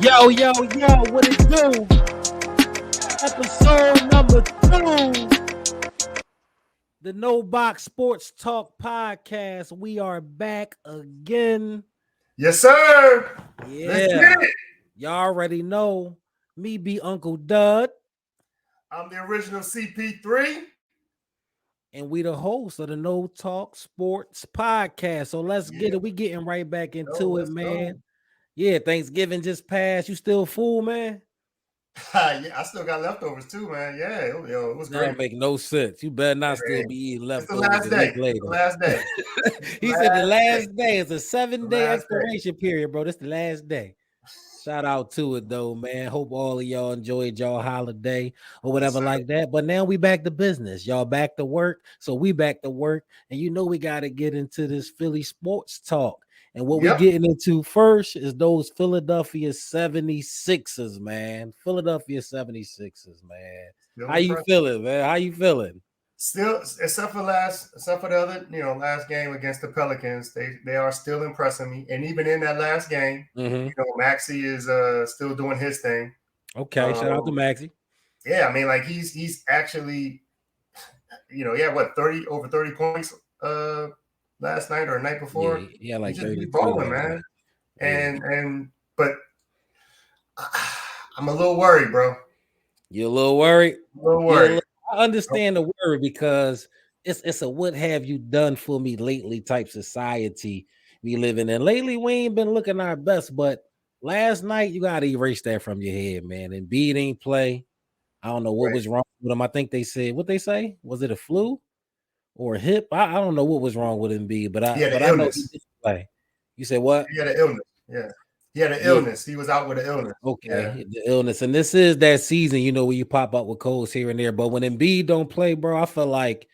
Yo, what it do? Episode number 2. The No Box Sports Talk podcast. We are back again. Yes, sir. Yeah. Let's get it. Y'all already know me be Uncle Dud. I'm the original CP3. And we the host of the No Talk Sports podcast. So let's get it. We getting right back into it, man. Go. Yeah, Thanksgiving just passed. You still full, man? Yeah, I still got leftovers too, man. Yeah, it was great. That don't make no sense. You better not still be eating leftovers. It's the last day. Later. The last day. He said the last day. It's a 7-day expiration period, bro. This the last day. Shout out to it though, man. Hope all of y'all enjoyed y'all holiday or whatever like that. But now we back to business. Y'all back to work. So we back to work. And you know we got to get into this Philly sports talk. And what we're getting into first is those Philadelphia 76ers, man. Philadelphia 76ers, man. How you feeling, man? How you feeling? Still, except for the other, last game against the Pelicans, they are still impressing me. And even in that last game, Maxey is still doing his thing. Okay, shout out to Maxey. Yeah, I mean, like he's actually, over 30 points last night or night before. Yeah, like he's just balling, man. And but I'm a little worried, bro. You're a little worried? A little worried. I understand the worry because it's a what have you done for me lately type society we living in. Lately, we ain't been looking our best, but last night you gotta erase that from your head, man. And Embiid ain't play. I don't know what was wrong with him. I think they said what they say. Was it a flu or a hip? I don't know what was wrong with Embiid, but I know he didn't play. You said what? He had an illness. Yeah. He had an illness. He was out with an illness. Okay, the illness. And this is that season, where you pop up with colds here and there. But when Embiid don't play, bro, I feel like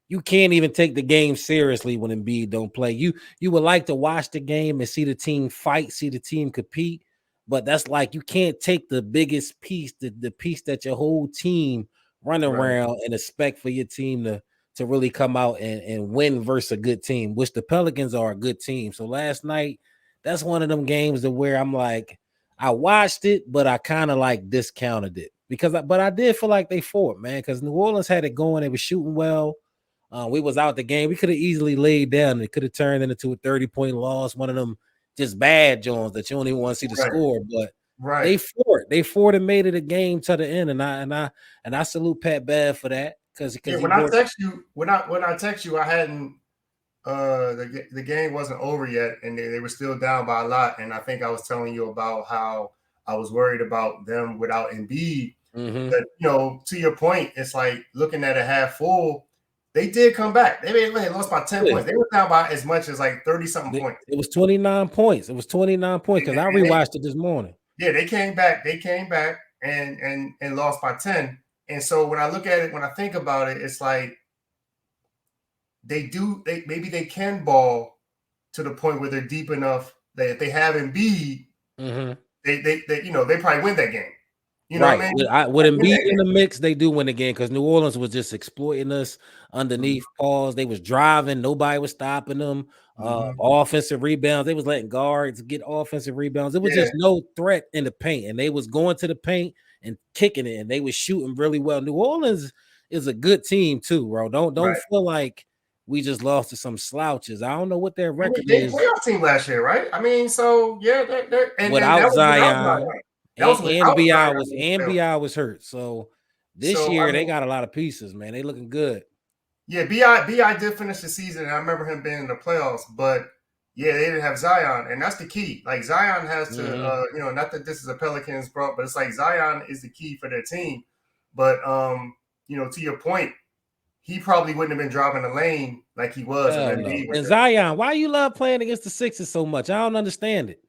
you can't even take the game seriously when Embiid don't play. You would like to watch the game and see the team fight, see the team compete. But that's like you can't take the biggest piece, the piece that your whole team run around and expect for your team to really come out and win versus a good team, which the Pelicans are a good team. So last night, that's one of them games that where I'm like, I watched it, but I kind of like discounted it but I did feel like they fought, man, because New Orleans had it going. They were shooting well. We was out the game. We could have easily laid down. It could have turned into a 30-point loss. One of them just bad Jones that you don't even want to see the score, but they fought and made it a game to the end. And I salute Pat Bev for that because when I text you, I hadn't. The game wasn't over yet, and they were still down by a lot. And I think I was telling you about how I was worried about them without Embiid. But to your point, it's like looking at a half full. They did come back. They lost by 10 points. They were down by as much as like 30-something points. It was 29 points. Because I rewatched it this morning. Yeah, they came back. And lost by 10. And so when I look at it, when I think about it, it's like. Maybe they can ball to the point where they're deep enough that if they have Embiid, they probably win that game. You know what I mean? With Embiid in the mix, they do win the game because New Orleans was just exploiting us underneath pause. They was driving, nobody was stopping them. Offensive rebounds, they was letting guards get offensive rebounds. It was just no threat in the paint, and they was going to the paint and kicking it, and they was shooting really well. New Orleans is a good team too, bro. Don't feel like we just lost to some slouches. I don't know what their record is. They playoff team last year, right? I mean, so they're without Zion. And BI was hurt. So this year they got a lot of pieces, man. They looking good. Yeah, BI did finish the season, and I remember him being in the playoffs, but they didn't have Zion, and that's the key. Like Zion has to, not that this is a Pelicans brought, but it's like Zion is the key for their team. But to your point, he probably wouldn't have been driving the lane like he was. And Zion, why you love playing against the Sixers so much? I don't understand it.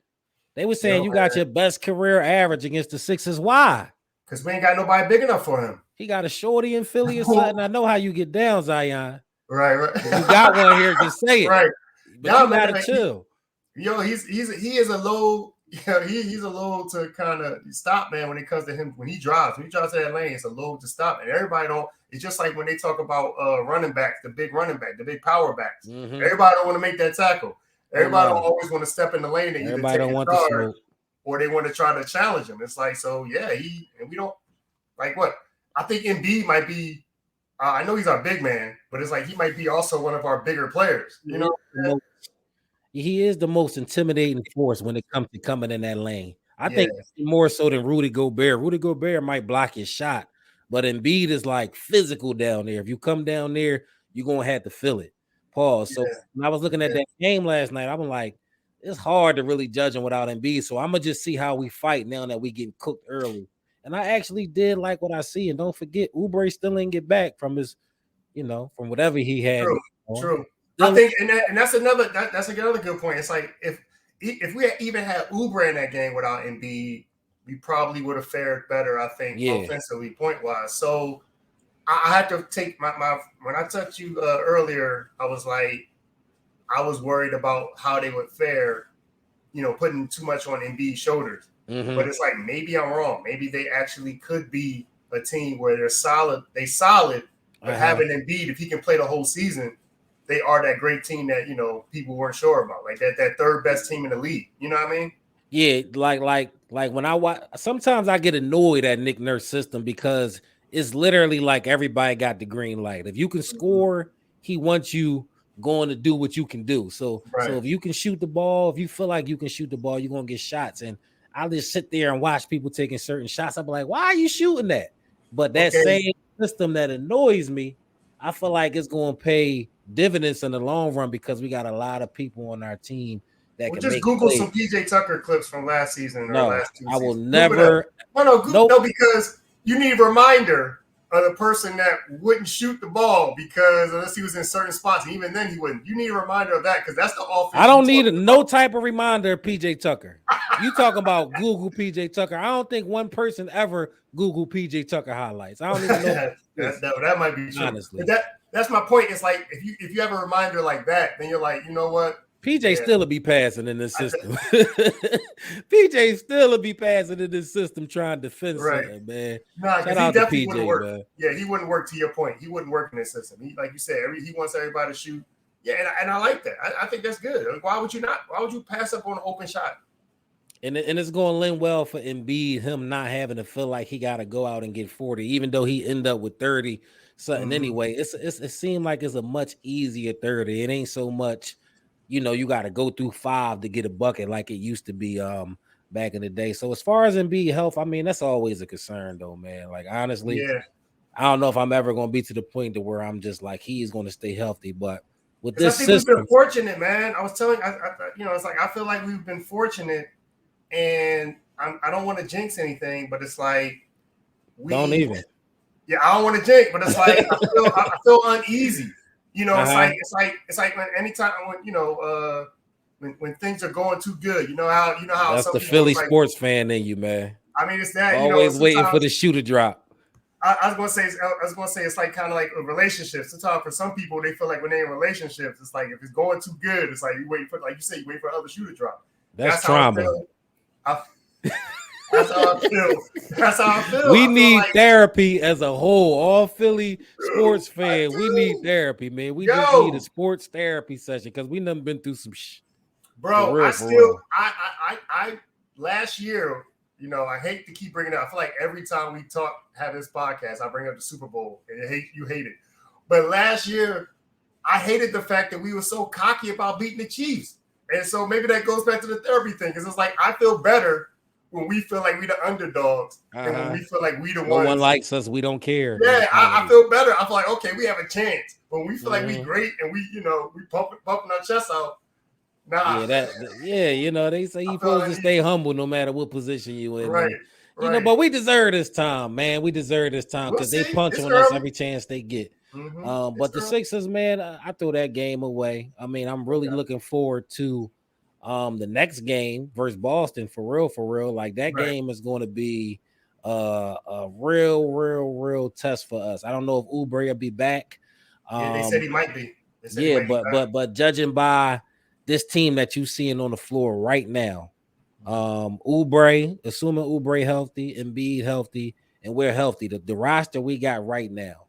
They were saying you got your best career average against the Sixers. Why? Because we ain't got nobody big enough for him. He got a shorty in Philly or something. I know how you get down, Zion. Right. If you got one here, just say it. Right. But you gotta chill. He is a low. He's a low to kind of stop, man. When it comes to him, when he drives to that lane, it's a low to stop, and everybody don't. It's just like when they talk about running backs, the big running back, the big power backs. Everybody don't want to make that tackle. Everybody don't always want to step in the lane and everybody don't want the smoke. or they want to try to challenge him. It's like, so yeah, and we don't like what I think Embiid might be. I know he's our big man, but it's like he might be also one of our bigger players. You know, He is the most intimidating force when it comes to coming in that lane. I yeah, think more so than Rudy Gobert. Rudy Gobert might block his shot, but Embiid is like physical down there. If you come down there, you're gonna have to feel it. Pause. So yeah, when I was looking at that game last night, I'm like, it's hard to really judge him without Embiid. So I'm gonna just see how we fight now that we getting cooked early. And I actually did like what I see. And don't forget, Oubre still didn't get back from his, from whatever he had. True. I think, and that's another good point. It's like if we even had Oubre in that game without Embiid, we probably would have fared better. I think offensively, point wise. So I had to take my when I touched you earlier, I was worried about how they would fare, putting too much on Embiid's shoulders. Mm-hmm. But it's like maybe I'm wrong. Maybe they actually could be a team where they're solid. But having Embiid, if he can play the whole season, they are that great team that people weren't sure about, like that third best team in the league. You know what I mean? Yeah, like when I watch, sometimes I get annoyed at Nick Nurse's system because it's literally like everybody got the green light. If you can score, he wants you going to do what you can do. So if you can shoot the ball, if you feel like you can shoot the ball, you're gonna get shots. And I'll just sit there and watch people taking certain shots. I'll be like, why are you shooting that? But that same system that annoys me, I feel like it's gonna pay dividends in the long run because we got a lot of people on our team that can just Google some PJ Tucker clips from last season or last 2 seasons. I will never. No, because you need a reminder of the person that wouldn't shoot the ball because unless he was in certain spots, and even then he wouldn't. You need a reminder of that because that's the offense. I don't need no type of reminder of PJ Tucker. You talking about Google PJ Tucker? I don't think one person ever Google PJ Tucker highlights. I don't even know. that might be true. Honestly, but that's my point. It's like if you have a reminder like that, then you're like, you know what? PJ still will be passing in this system. PJ still will be passing in this system trying to defend something, man. Nah, because he definitely wouldn't work. Man. Yeah, he wouldn't work to your point. He wouldn't work in this system. Like you said, he wants everybody to shoot. Yeah, and I like that. I think that's good. Why would you not? Why would you pass up on an open shot? And it's going to lend well for Embiid, him not having to feel like he got to go out and get 40, even though he end up with 30 something anyway. It seemed like it's a much easier 30. It ain't so much. You got to go through 5 to get a bucket like it used to be back in the day. So as far as Embiid health, I mean, that's always a concern though, man. Like honestly, I don't know if I'm ever going to be to the point to where I'm just like he's going to stay healthy. But with this system, we've been fortunate, man. I was telling it's like I feel like we've been fortunate, and I don't want to jinx anything, but it's like don't even. Yeah, I don't want to jinx, but it's like I feel uneasy. It's like when anytime when things are going too good, you know how that's the Philly sports fan in you, man. I mean, it's that always waiting for the shoe to drop. I was gonna say it's like kind of like a relationship. Sometimes for some people they feel like when they're in relationships, it's like if it's going too good, it's like you wait for, like you say, you wait for other shoe to drop. That's trauma. That's how I feel. We need therapy as a whole. All Philly sports fans, we need therapy, man. We just need a sports therapy session because we done been through some shit. Bro, I last year, I hate to keep bringing it up. I feel like every time we have this podcast, I bring up the Super Bowl and you hate it. But last year, I hated the fact that we were so cocky about beating the Chiefs. And so maybe that goes back to the therapy thing because it's like I feel better when we feel like we the underdogs and when we feel like we the ones. No one likes us. We don't care. Yeah, I feel better. I feel like, okay, we have a chance. When we feel like we great and we pumping our chests out. Nah. They say you're supposed to stay humble no matter what position you in. Right. But we deserve this time, man. We deserve this time because they punch on us every chance they get. But the Sixers, man, I threw that game away. I mean, I'm really looking forward to the next game versus Boston for real. Like that game is going to be a real test for us. I don't know if Oubre will be back. They said he might be. But judging by this team that you seeing on the floor right now, Oubre, assuming Oubre healthy, Embiid healthy, and we're healthy, the roster we got right now,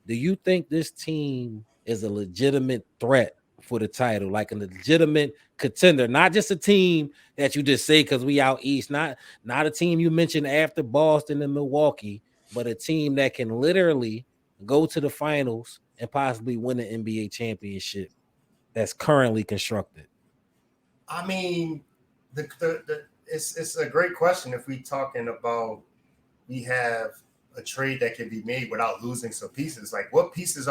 do you think this team is a legitimate threat for the title, like a legitimate contender, not just a team that you just say because we out east, not a team you mentioned after Boston and Milwaukee, but a team that can literally go to the finals and possibly win an NBA championship that's currently constructed? I mean, it's a great question if we talking about we have a trade that can be made without losing some pieces. Like what pieces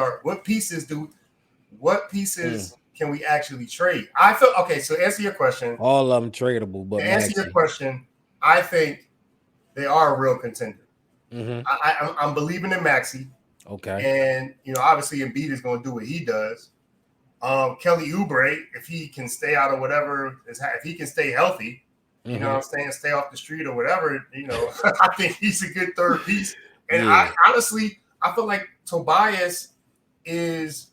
can we actually trade? I feel okay. So answer your question. All of them tradable, but To answer your Maxey. question, I think they are a real contender. Mm-hmm. I'm believing in Maxey. Okay. And obviously Embiid is going to do what he does. Kelly Oubre, if he can stay out of whatever, if he can stay healthy, you know what I'm saying, stay off the street or whatever, I think he's a good third piece. And Yeah. I feel like Tobias is,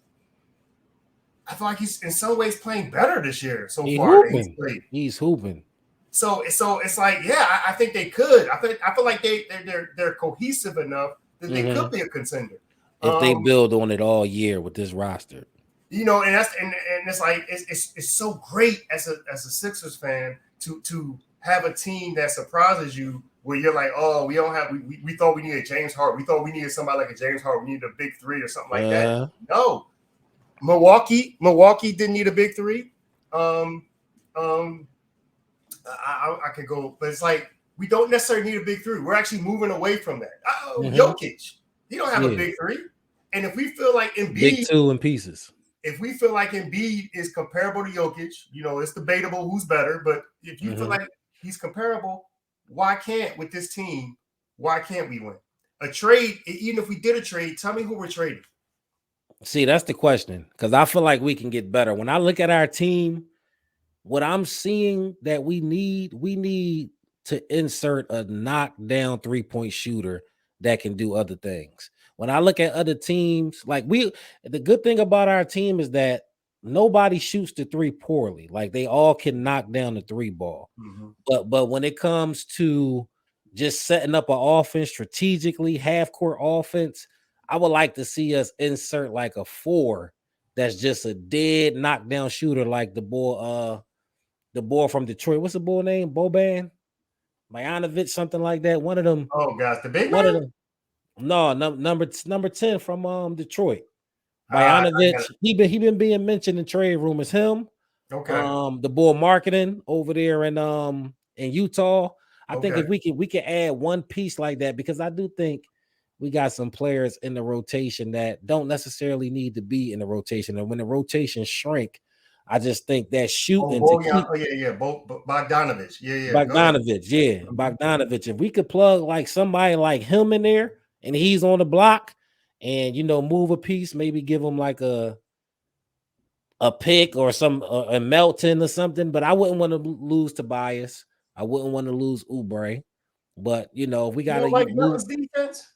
I feel like he's in some ways playing better this year so far than he's played. He's hooping. So it's like, yeah, I think they could. I feel like they're cohesive enough that they could be a contender if they build on it all year with this roster. And that's and it's like it's so great as a Sixers fan to have a team that surprises you where you're like, oh, we thought we needed James Harden. We thought we needed somebody like a James Harden. We needed a big three or something like that. No. Milwaukee didn't need a big three. I could go, but it's like we don't necessarily need a big three. We're actually moving away from that. Jokic, he don't have a big three. And if we feel like Embiid, big two in pieces. If we feel like Embiid is comparable to Jokic, it's debatable who's better. But if you feel like he's comparable, why can't with this team? Why can't we win a trade? Even if we did a trade, tell me who we're trading. See, that's the question, because I feel like we can get better. When I look at our team, what I'm seeing that we need to insert a knockdown 3-point shooter that can do other things. When I look at other teams, like the good thing about our team is that nobody shoots the three poorly. Like they all can knock down the three ball. But when it comes to just setting up an offense strategically, half court offense, I would like to see us insert like a 4 that's just a dead knockdown shooter, like the boy from Detroit. What's the boy name? Boban? Marjanovic, something like that. One of them. Oh gosh, the big one man? of them. No, number 10 from Detroit. Marjanovic. He been being mentioned in trade rumors. Him. Okay. The boy marketing over there in Utah. I think if we can add one piece like that, because I do think we got some players in the rotation that don't necessarily need to be in the rotation. And when the rotation shrink, I just think that shooting Bogdanovich. Bogdanovich. If we could plug like somebody like him in there and he's on the block and move a piece, maybe give him like a pick or a Melton or something. But I wouldn't want to lose Tobias. I wouldn't want to lose Oubre. But if we got to Melton's defense.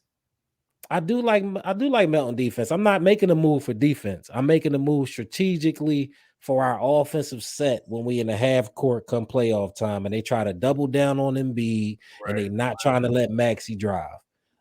I do like Melton defense. I'm not making a move for defense. I'm making a move strategically for our offensive set when we in the half court come playoff time and they try to double down on Embiid and they not trying to let Maxey drive.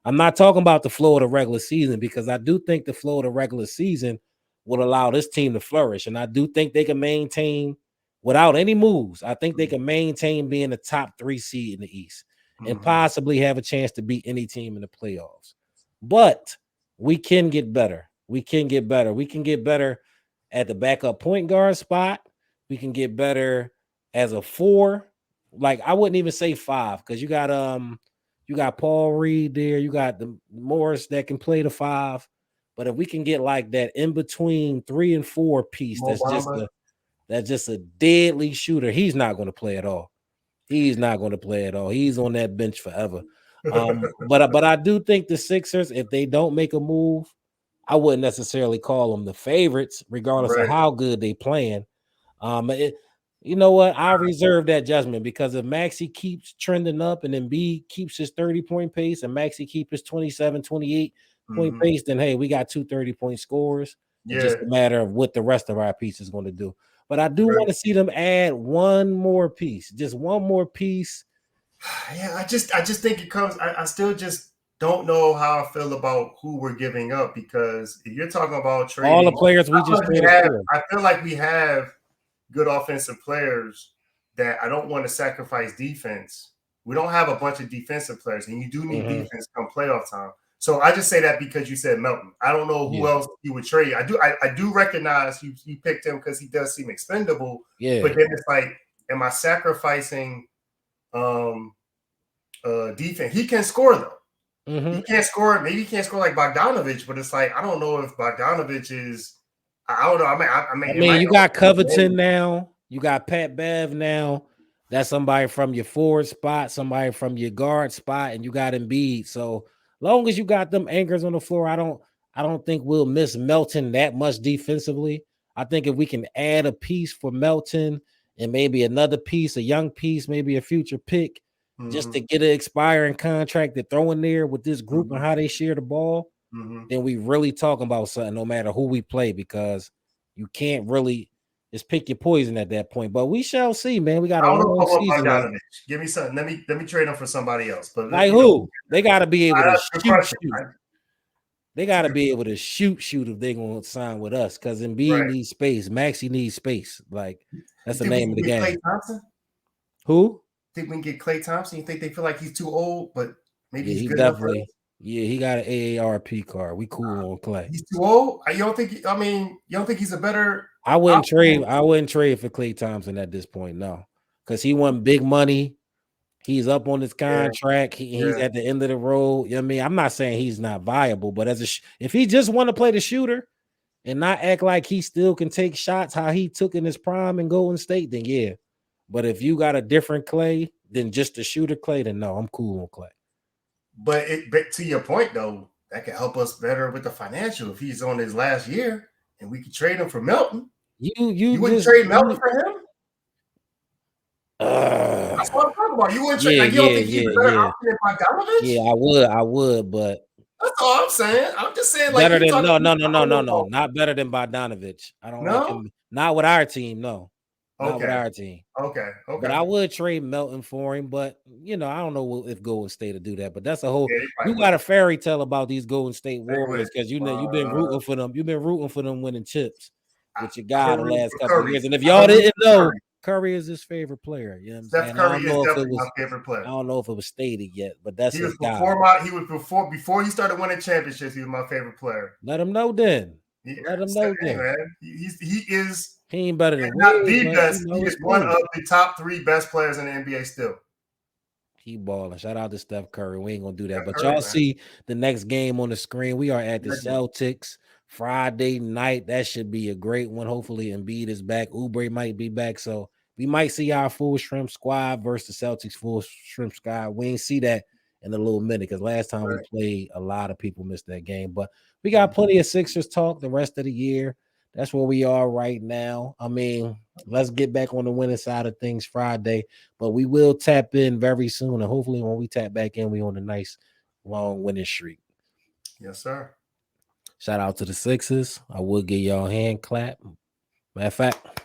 I'm not talking about the flow of the regular season, because I do think the flow of the regular season would allow this team to flourish. And I do think they can maintain without any moves. I think they can maintain being the top 3 seed in the East and possibly have a chance to beat any team in the playoffs. But we can get better. We can get better at the backup point guard spot. We can get better as a 4. Like I wouldn't even say 5, because you got Paul Reed there. You got the Morris that can play the 5. But if we can get like that in between 3 and 4 piece, that's just a deadly shooter. He's not going to play at all. He's on that bench forever. But I do think the Sixers, if they don't make a move, I wouldn't necessarily call them the favorites, regardless of how good they playing. You know what? I'll reserve that judgment, because if Maxey keeps trending up and Embiid keeps his 30-point pace and Maxey keeps his 27, 28-point pace, then hey, we got 2 30-point scorers. It's just a matter of what the rest of our piece is going to do. But I do want to see them add one more piece, just one more piece. Yeah, I just think it comes. I still just don't know how I feel about who we're giving up, because if you're talking about All the trading, players we just traded for. I feel like we have good offensive players that I don't want to sacrifice defense. We don't have a bunch of defensive players, and you do need defense come playoff time. So I just say that because you said Melton. I don't know who else you would trade. I do recognize you picked him because he does seem expendable. Yeah. But then it's like, am I sacrificing defense? He can score though. He can't score. Maybe he can't score like Bogdanovich, but it's like, I don't know if Bogdanovich is. I don't know. I mean, you got Covington now. You got Pat Bev now. That's somebody from your forward spot, somebody from your guard spot, and you got Embiid. So long as you got them anchors on the floor, I don't think we'll miss Melton that much defensively. I think if we can add a piece for Melton and maybe another piece, a young piece, maybe a future pick, just to get an expiring contract to throw in there with this group and how they share the ball, then we really talking about something no matter who we play, because you can't really just pick your poison at that point. But we shall see, man. We got a long season left. Give me something. Let me trade them for somebody else. But like who? They got to be able to shoot. They got to be able to shoot if they're going to sign with us, because Embiid needs space. Maxey needs space. Like, that's the name of the game. Klay Thompson? Who? Think we can get Klay Thompson? You think they feel like he's too old, but maybe he's good definitely enough? Yeah, he got an AARP card. We cool on Klay. He's too old. You don't think? I mean, you don't think he's a better? I wouldn't trade for Klay Thompson at this point, no, because he won big money. He's up on his contract. He's at the end of the road. You know what I mean? I'm not saying he's not viable, but if he just want to play the shooter and not act like he still can take shots how he took in his prime in Golden State, then yeah. But if you got a different Klay than just the shooter Klay, then no, I'm cool on Klay. But to your point though, that could help us better with the financial if he's on his last year and we could trade him for Melton. You wouldn't trade Melton for him? That's what I'm talking about. You wouldn't trade. You don't think he's a better option than Bogdanovich? Yeah, I would, but that's all I'm saying. I'm just saying, like, better than no, not better than Bogdanovich. I don't like him. Not with our team, no. Not with our team. Okay. But I would trade Melton for him. But I don't know if Golden State will do that. But that's a whole. You got a fairy tale about these Golden State Warriors, because you've been rooting for them. You've been rooting for them winning chips with your guy the last couple of years. And if y'all didn't know, Curry is his favorite player. You know what I'm saying? Curry is definitely my favorite player. I don't know if it was stated yet, but that's his guy. Before he started winning championships, he was my favorite player. Let him know then. Let him know then. Man. He ain't better than not the best. He is one of the top 3 best players in the NBA still. He balling. Shout out to Steph Curry. We ain't gonna do that. But y'all see the next game on the screen. We are at the Celtics Friday night. That should be a great one. Hopefully Embiid is back. Oubre might be back. So we might see our full shrimp squad versus the Celtics full shrimp squad. We ain't see that in a little minute, because last time we played, a lot of people missed that game. But we got plenty of Sixers talk the rest of the year. That's where we are right now. I mean, let's get back on the winning side of things Friday, but we will tap in very soon. And hopefully when we tap back in, we on a nice long winning streak. Yes, sir. Shout out to the Sixers. I will give y'all a hand clap. Matter of fact,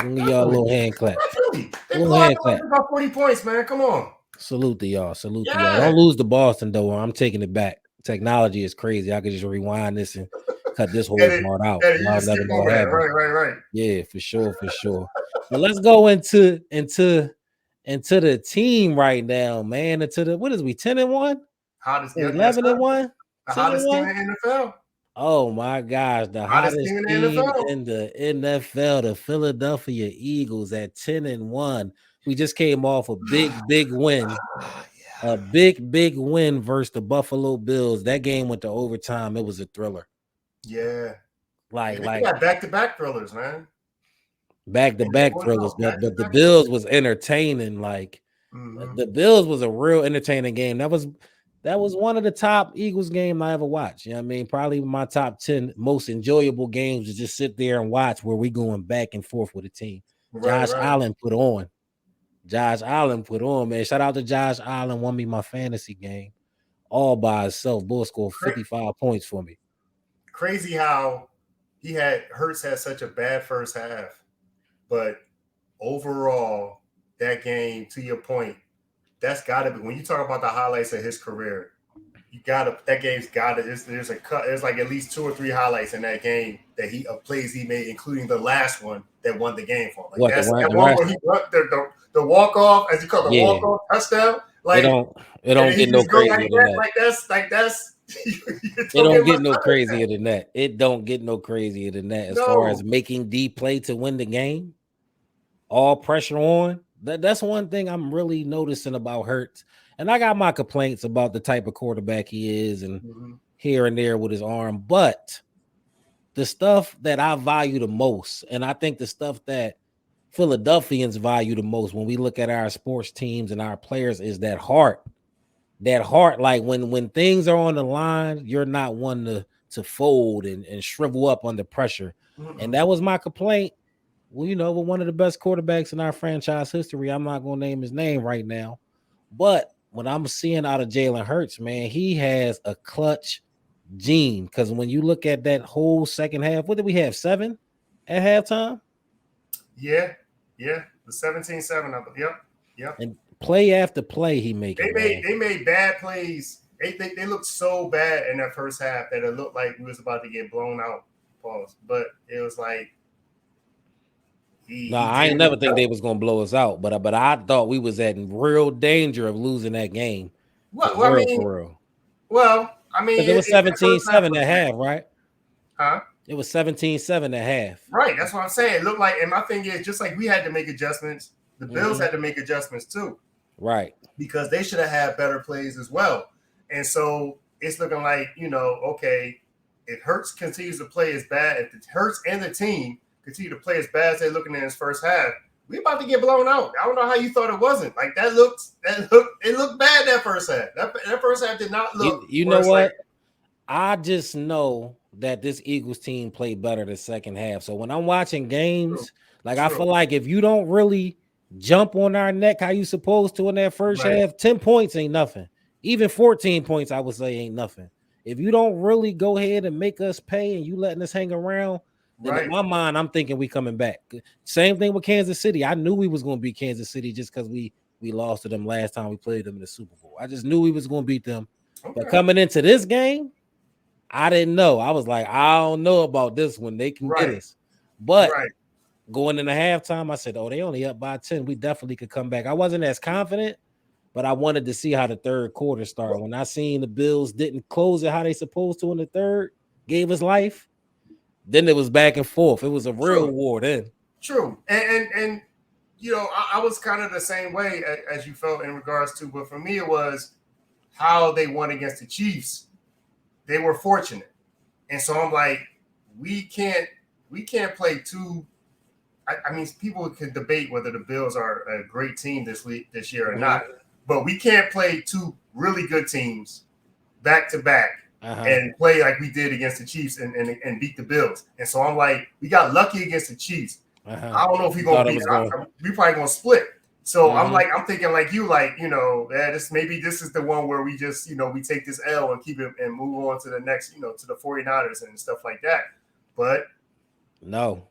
I'm give y'all a little hand clap. They blocked about 40 points, man. Come on. Salute to y'all. Salute to y'all. Don't lose to Boston, though. I'm taking it back. Technology is crazy. I could just rewind this and cut this whole part out. Right. Yeah, for sure. But let's go into the team right now, man. Into the, what is we 10-1? Hottest 11-1? The hottest team in the NFL. Oh my gosh, the hottest team in the NFL, the Philadelphia Eagles at 10-1. We just came off a big win. A big win versus the Buffalo Bills. That game went to overtime. It was a thriller. Yeah. Like got back-to-back thrillers, man. Back-to-back thrillers, but the Bills was entertaining. Like the Bills was a real entertaining game. That was one of the top Eagles game I ever watched. You know what I mean? Probably my top 10 most enjoyable games to just sit there and watch, where we going back and forth with a team. Josh Allen put on. Man. Shout out to Josh Allen. Won me my fantasy game all by himself. Bull scored 55 points for me. Crazy how Hurts had such a bad first half, but overall, that game, to your point, that's got to be, when you talk about the highlights of his career, that game's gotta. There's a cut. There's like at least 2 or 3 highlights in that game that of plays he made, including the last one that won the game for him. Like What that's the that one where he run the walk off, as you call the walk off touchdown. Like it don't get no crazier than that. Like that's it don't get no crazier than that. It don't get no crazier than that as far as making D play to win the game. All pressure on. That's one thing I'm really noticing about Hurts. And I got my complaints about the type of quarterback he is and here and there with his arm. But the stuff that I value the most, and I think the stuff that Philadelphians value the most when we look at our sports teams and our players is that heart. That heart, like when things are on the line, you're not one to fold and shrivel up under pressure. And that was my complaint. Well, with one of the best quarterbacks in our franchise history. I'm not going to name his name right now. But what I'm seeing out of Jalen Hurts, man, he has a clutch gene. Because when you look at that whole second half, what did we have, 7 at halftime? Yeah. The 17-7 of it. Yep. And play after play he made. They made bad plays. They looked so bad in that first half that it looked like we was about to get blown out. Pause. But it was like I ain't never think they was gonna blow us out, but I thought we was at real danger of losing that game. For real. It was 17-7 at half, right? Huh? It was 17-7 at half. Right, that's what I'm saying. It looked like, and my thing is, just like we had to make adjustments, the Bills had to make adjustments too. Right. Because they should have had better plays as well. And so it's looking like, okay, if Hurts continues to play as bad, if the Hurts and the team continue to play as bad as they're looking in his first half, we about to get blown out. I don't know how you thought it wasn't. Like it looked bad that first half. That first half did not look. You know what? I just know that this Eagles team played better the second half. So when I'm watching games, I feel like if you don't really jump on our neck how you supposed to in that first half, 10 points ain't nothing. Even 14 points, I would say, ain't nothing. If you don't really go ahead and make us pay and you letting us hang around, then in my mind, I'm thinking we coming back. Same thing with Kansas City. I knew we was going to beat Kansas City just because we lost to them last time we played them in the Super Bowl. I just knew we was going to beat them. Okay. But coming into this game, I didn't know. I was like, I don't know about this one. They can get us. But going into halftime, I said, they only up by 10. We definitely could come back. I wasn't as confident, but I wanted to see how the third quarter started. When I seen the Bills didn't close it how they supposed to in the third, gave us life, then it was back and forth. It was a real war then. True. And I was kind of the same way as you felt in regards to, but for me, it was how they won against the Chiefs. They were fortunate. And so I'm like, we can't play two. I mean, people can debate whether the Bills are a great team this year or not, but we can't play two really good teams back to back and play like we did against the Chiefs and beat the Bills. And so I'm like, we got lucky against the Chiefs. I don't know if we're going to beat them. We're probably going to split. So I'm thinking like you, this is the one where we just, we take this L and keep it and move on to the next, to the 49ers and stuff like that. But no.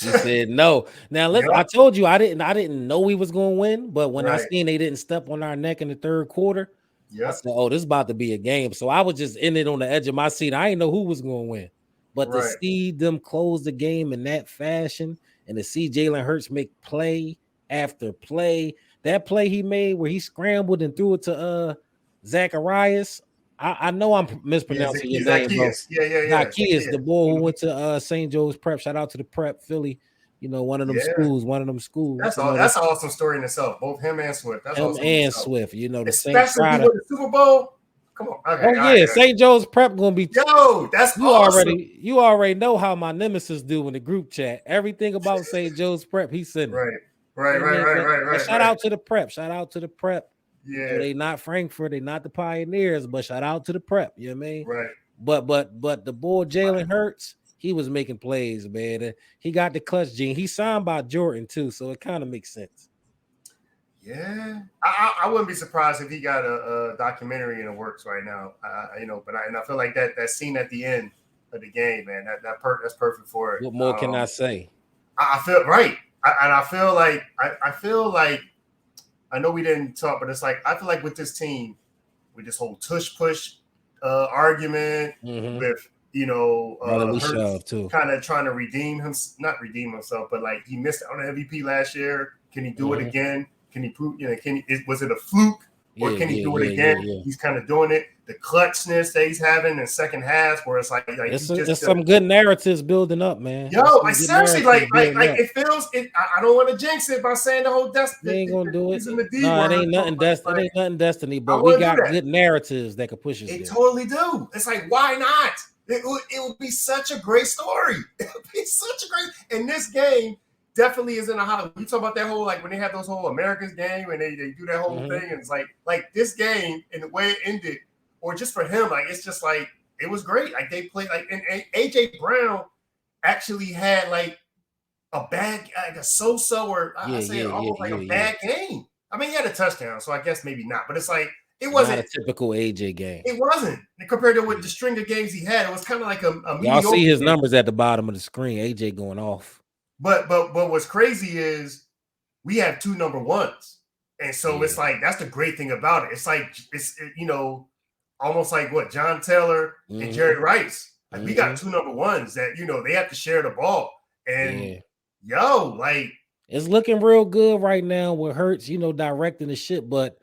You said no. Now I told you I didn't know we was going to win, but when I seen they didn't step on our neck in the third quarter, I said, this is about to be a game. So I was just in it on the edge of my seat. I didn't know who was going to win. But to see them close the game in that fashion and to see Jalen Hurts make play after play, that play he made where he scrambled and threw it to Zacharias. I know I'm mispronouncing your name, bro. Zacchaeus, the boy who went to St. Joe's Prep. Shout out to the Prep, Philly. One of them schools. That's an awesome story in itself. Both him and Swift. That's him and Swift. The especially same with the Super Bowl. Come on. Okay, St. Joe's Prep gonna be. That's awesome. You already know how my nemesis do in the group chat. Everything about St. Joe's Prep, he sent it. Right. Shout out to the Prep. Yeah, they not Frankfurt, they not the Pioneers, but shout out to the Prep. You know what I mean? Right. But the boy Jalen Hurts, he was making plays, man. He got the clutch gene. He signed by Jordan too, so it kind of makes sense. Yeah, I wouldn't be surprised if he got a documentary in the works right now. But I feel like that scene at the end of the game, man, that's perfect for it. What more can I say? I feel right, I feel like. I know we didn't talk, but it's like I feel like with this team, with this whole tush push argument with Brotherly Hurts shove too. kind of trying to not redeem himself, but like he missed out on MVP last year. Can he do it again? Can he prove? Was it a fluke? Or can he do it again? He's kind of doing it. The clutchness that he's having in second half, where it's like it's some good narratives building up, man. Yo, I seriously like it feels. I don't want to jinx it by saying the whole destiny. You ain't gonna do it. No, it ain't nothing destiny. It ain't nothing destiny. But we got good narratives that could push us. They totally do. It's like, why not? It would be such a great story. It would be such a great. And this game definitely isn't a holiday. You talk about that whole like when they have those whole Americans game and they do that whole thing, and it's like this game and the way it ended, or just for him, like it's just like it was great. Like they played like and AJ Brown actually had like a bad like a so-so or almost like a bad game. I mean, he had a touchdown, so I guess maybe not, but it's like it wasn't not a typical AJ game. It wasn't compared to what the string of games he had. It was kind of like a y'all see his numbers at the bottom of the screen. AJ going off. But what's crazy is we have 2 number ones, and so it's like that's the great thing about it. It's like it's almost like what John Taylor and Jerry Rice. Like we got 2 number ones that they have to share the ball, and like it's looking real good right now with Hurts, directing the shit. But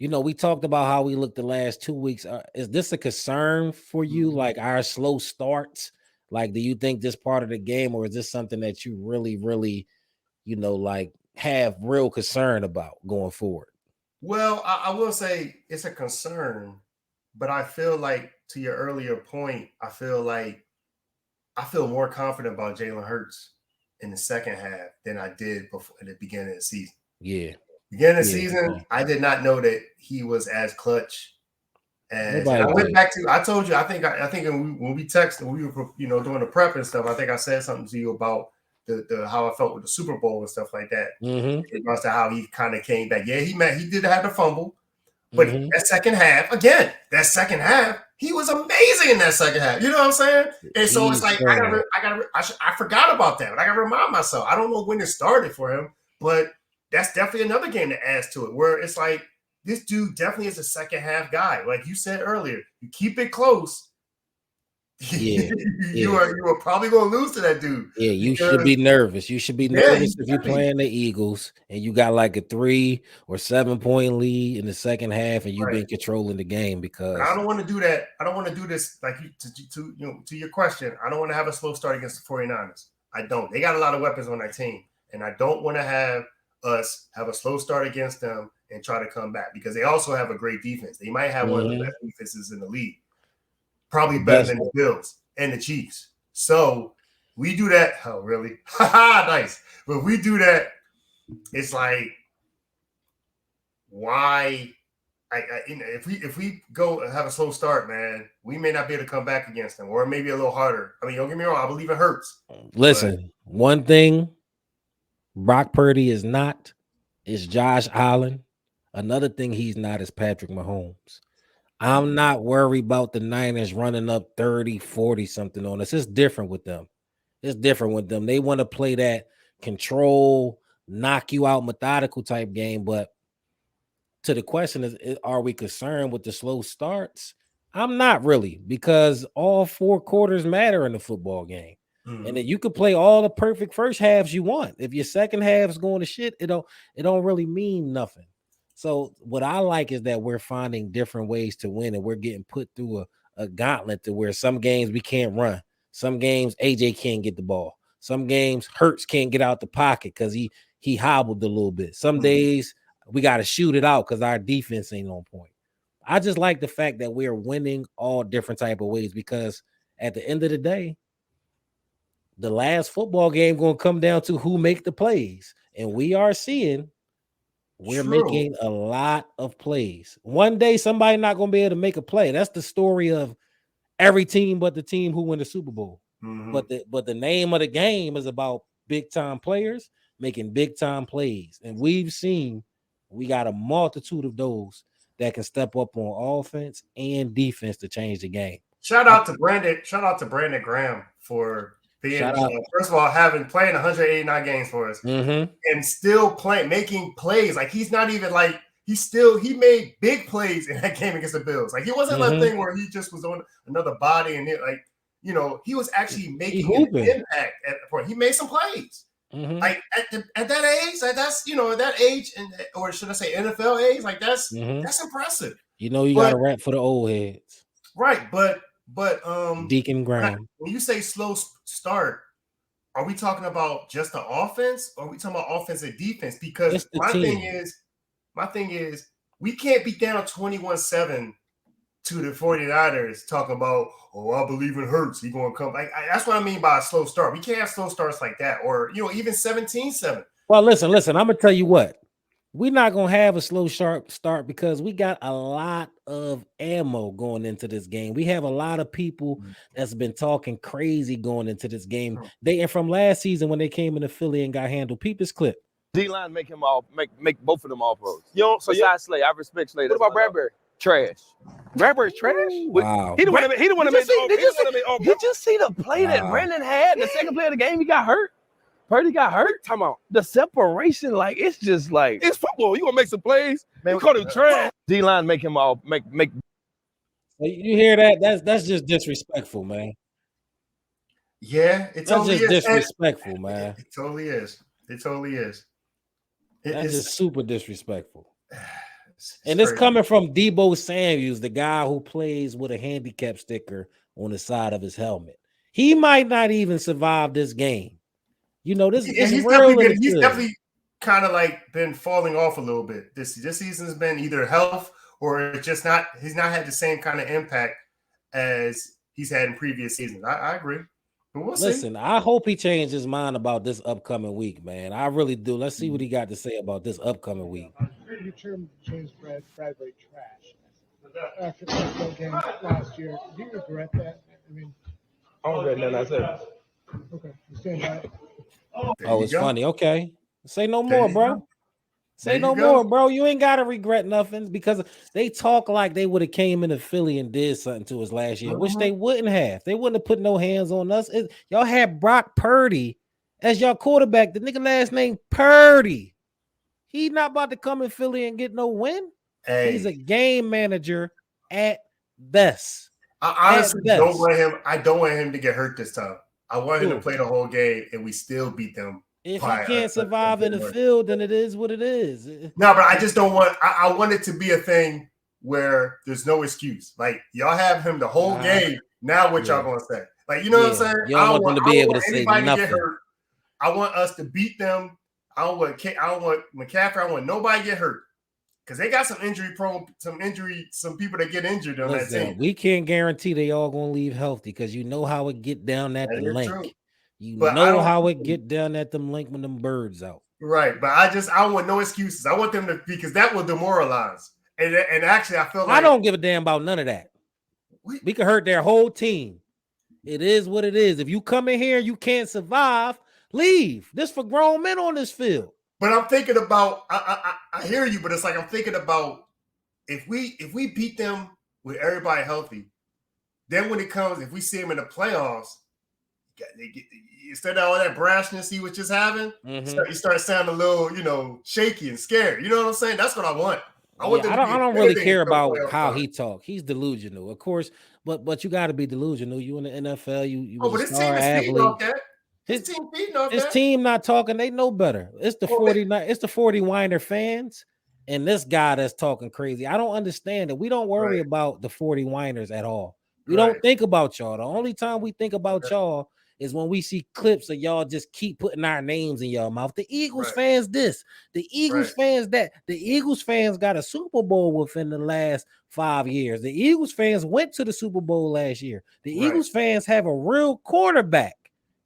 we talked about how we looked the last 2 weeks. Is this a concern for you? Like our slow starts? Like, do you think this part of the game, or is this something that you really, really, like have real concern about going forward? Well, I will say it's a concern, but I feel like to your earlier point, I feel more confident about Jalen Hurts in the second half than I did before at the beginning of the season. Yeah. Beginning of the season, I did not know that he was as clutch. And I went back to, I told you, I think when we texted, we were, doing the prep and stuff, I think I said something to you about the how I felt with the Super Bowl and stuff like that. In regards to how he kind of came back. Yeah, he did have the fumble, but that second half, he was amazing in that second half. You know what I'm saying? And so it's like, I forgot about that, but I got to remind myself. I don't know when it started for him, but that's definitely another game that adds to it, where it's like, this dude definitely is a second half guy. Like you said earlier, you keep it close. You are probably going to lose to that dude. Yeah, you should be nervous. You should be nervous if you're playing the Eagles and you got like a 3 or 7 point lead in the second half and you've been controlling the game. Because I don't want to do that. I don't want to do this like to your question. I don't want to have a slow start against the 49ers. I don't. They got a lot of weapons on that team, and I don't want to have us have a slow start against them and try to come back, because they also have a great defense. They might have one of the best defenses in the league, probably better than the Bills and the Chiefs. So we do that. Oh, really? Nice. But we do that. It's like, why? If we go have a slow start, man, we may not be able to come back against them, or maybe a little harder. I mean, don't get me wrong. I believe it hurts. Listen, one thing Brock Purdy is not is Josh Allen. Another thing he's not is Patrick Mahomes. I'm not worried about the Niners running up 30, 40 something on us. It's different with them. They want to play that control, knock you out, methodical type game. But to the question is, are we concerned with the slow starts? I'm not really, because all 4 quarters matter in the football game. And then you could play all the perfect first halves you want. If your second half's going to shit, it don't really mean nothing. So what I like is that we're finding different ways to win, and we're getting put through a gauntlet to where some games we can't run. Some games AJ can't get the ball. Some games Hurts can't get out the pocket because he hobbled a little bit. Some days we got to shoot it out because our defense ain't on point. I just like the fact that we're winning all different type of ways, because at the end of the day, the last football game going to come down to who make the plays. And we are seeing we're making a lot of plays. One day, somebody not going to be able to make a play. That's the story of every team but the team who win the Super Bowl. But the name of the game is about big-time players making big-time plays. And we've seen we got a multitude of those that can step up on offense and defense to change the game. Shout out to Brandon Graham for being, first of all, playing 189 games for us and still making plays. Like he's not even like he made big plays in that game against the Bills. Like, it wasn't a thing where he just was on another body and he was actually making an impact at the point. He made some plays. Like at that age, that's that age, or should I say NFL age, like that's impressive. You got a rap for the old heads, right? But Deacon Graham. When you say slow start, are we talking about just the offense, or are we talking about offense and defense? Because my thing is, we can't be down 21-7 to the 49ers talking about, I believe in Hurts. He's going to come. That's what I mean by a slow start. We can't have slow starts like that, or even 17-7. Well, listen. I'm gonna tell you what. We're not gonna have a slow sharp start because we got a lot of ammo going into this game. We have a lot of people that's been talking crazy going into this game. And from last season when they came into Philly and got handled. Peep this clip. D-line make him all make both of them all pros. Besides Slay, I respect Slay. What about Bradbury? Trash. Bradbury's trash. Wow. He the one that made. Did you see the play that Brandon had? The second play of the game, he got hurt. Purdy got hurt. Talking about the separation, like it's just like it's football. You gonna make some plays? Man, we call him trash. D-line make him all make. You hear that? That's just disrespectful, man. Yeah, it's just disrespectful, man. It totally is. That's just super disrespectful. And it's coming from Deebo Samuels, the guy who plays with a handicap sticker on the side of his helmet. He might not even survive this game. He's definitely kind of like been falling off a little bit. This season's been either health or he's not had the same kind of impact as he's had in previous seasons. I agree. Listen, I hope he changed his mind about this upcoming week, man. I really do. Let's see what he got to say about this upcoming week. You termed James Bradbury trash after that game last year. Do you regret that? I mean, I don't regret nothing I said. Okay, you stand by it. It's funny. Okay, say no more, bro. Say no more, bro. You ain't gotta regret nothing because they talk like they would have came into Philly and did something to us last year, which they wouldn't have. They wouldn't have put no hands on us. Y'all had Brock Purdy as y'all quarterback. The nigga last name Purdy. He not about to come in Philly and get no win. Hey. He's a game manager at best. I honestly don't want him. I don't want him to get hurt this time. I want him to play the whole game, and we still beat them. If he can't survive in the field, then it is what it is. No, but I just don't want. I want it to be a thing where there's no excuse. Like, y'all have him the whole game. Now, what y'all gonna say? Like, you know what I'm saying? You don't want them to be able to say nothing. I want us to beat them. I don't want McCaffrey. I want nobody get hurt because they got some some people that get injured on that team. We can't guarantee they all gonna leave healthy because you know how it get down at the link. True. You know how it get down at them link when them birds out. Right, but I don't want no excuses. I want them to because that will demoralize. And actually, I feel like I don't give a damn about none of that. We can hurt their whole team. It is what it is. If you come in here and you can't survive, leave. This for grown men on this field. But I'm thinking about. I hear you, but it's like I'm thinking about if we beat them with everybody healthy, then when it comes, if we see them in the playoffs, instead of all that brashness he was just having, you start sounding a little, shaky and scared. You know what I'm saying? That's what I want. I don't really care about how he talk. He's delusional, of course, but you got to be delusional. You in the NFL, you but his team is feeding off that. His team not talking. They know better. It's the 49. It's the 40 Winer fans, and this guy that's talking crazy. I don't understand it. We don't worry about the 40 Winers at all. We don't think about y'all. The only time we think about y'all is when we see clips of y'all just keep putting our names in y'all mouth. The Eagles fans this, the Eagles fans that. The Eagles fans got a Super Bowl within the last 5 years. The Eagles fans went to the Super Bowl last year. The Eagles fans have a real quarterback.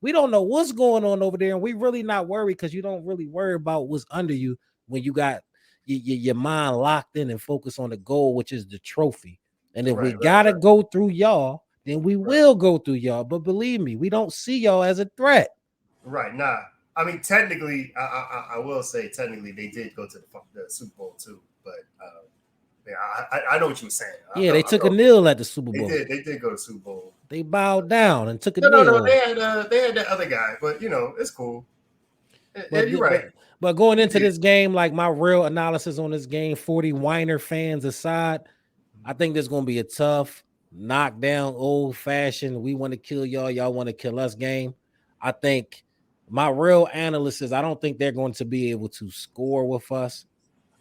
We don't know what's going on over there, and we really not worried because you don't really worry about what's under you when you got your mind locked in and focus on the goal, which is the trophy. And if we gotta go through y'all, then we will go through y'all. But believe me, we don't see y'all as a threat. Right. Nah. I mean, technically, I will say technically they did go to the Super Bowl too. But I know what you were saying. They took a kneel at the Super Bowl. They did go to Super Bowl. They bowed down and took a kneel. No, they had that other guy, but it's cool. You're right. But going into this game, like my real analysis on this game, 40 whiner fans aside, I think there's going to be a tough, knockdown, old-fashioned, we want to kill y'all, y'all want to kill us game. I think my real analysis, I don't think they're going to be able to score with us,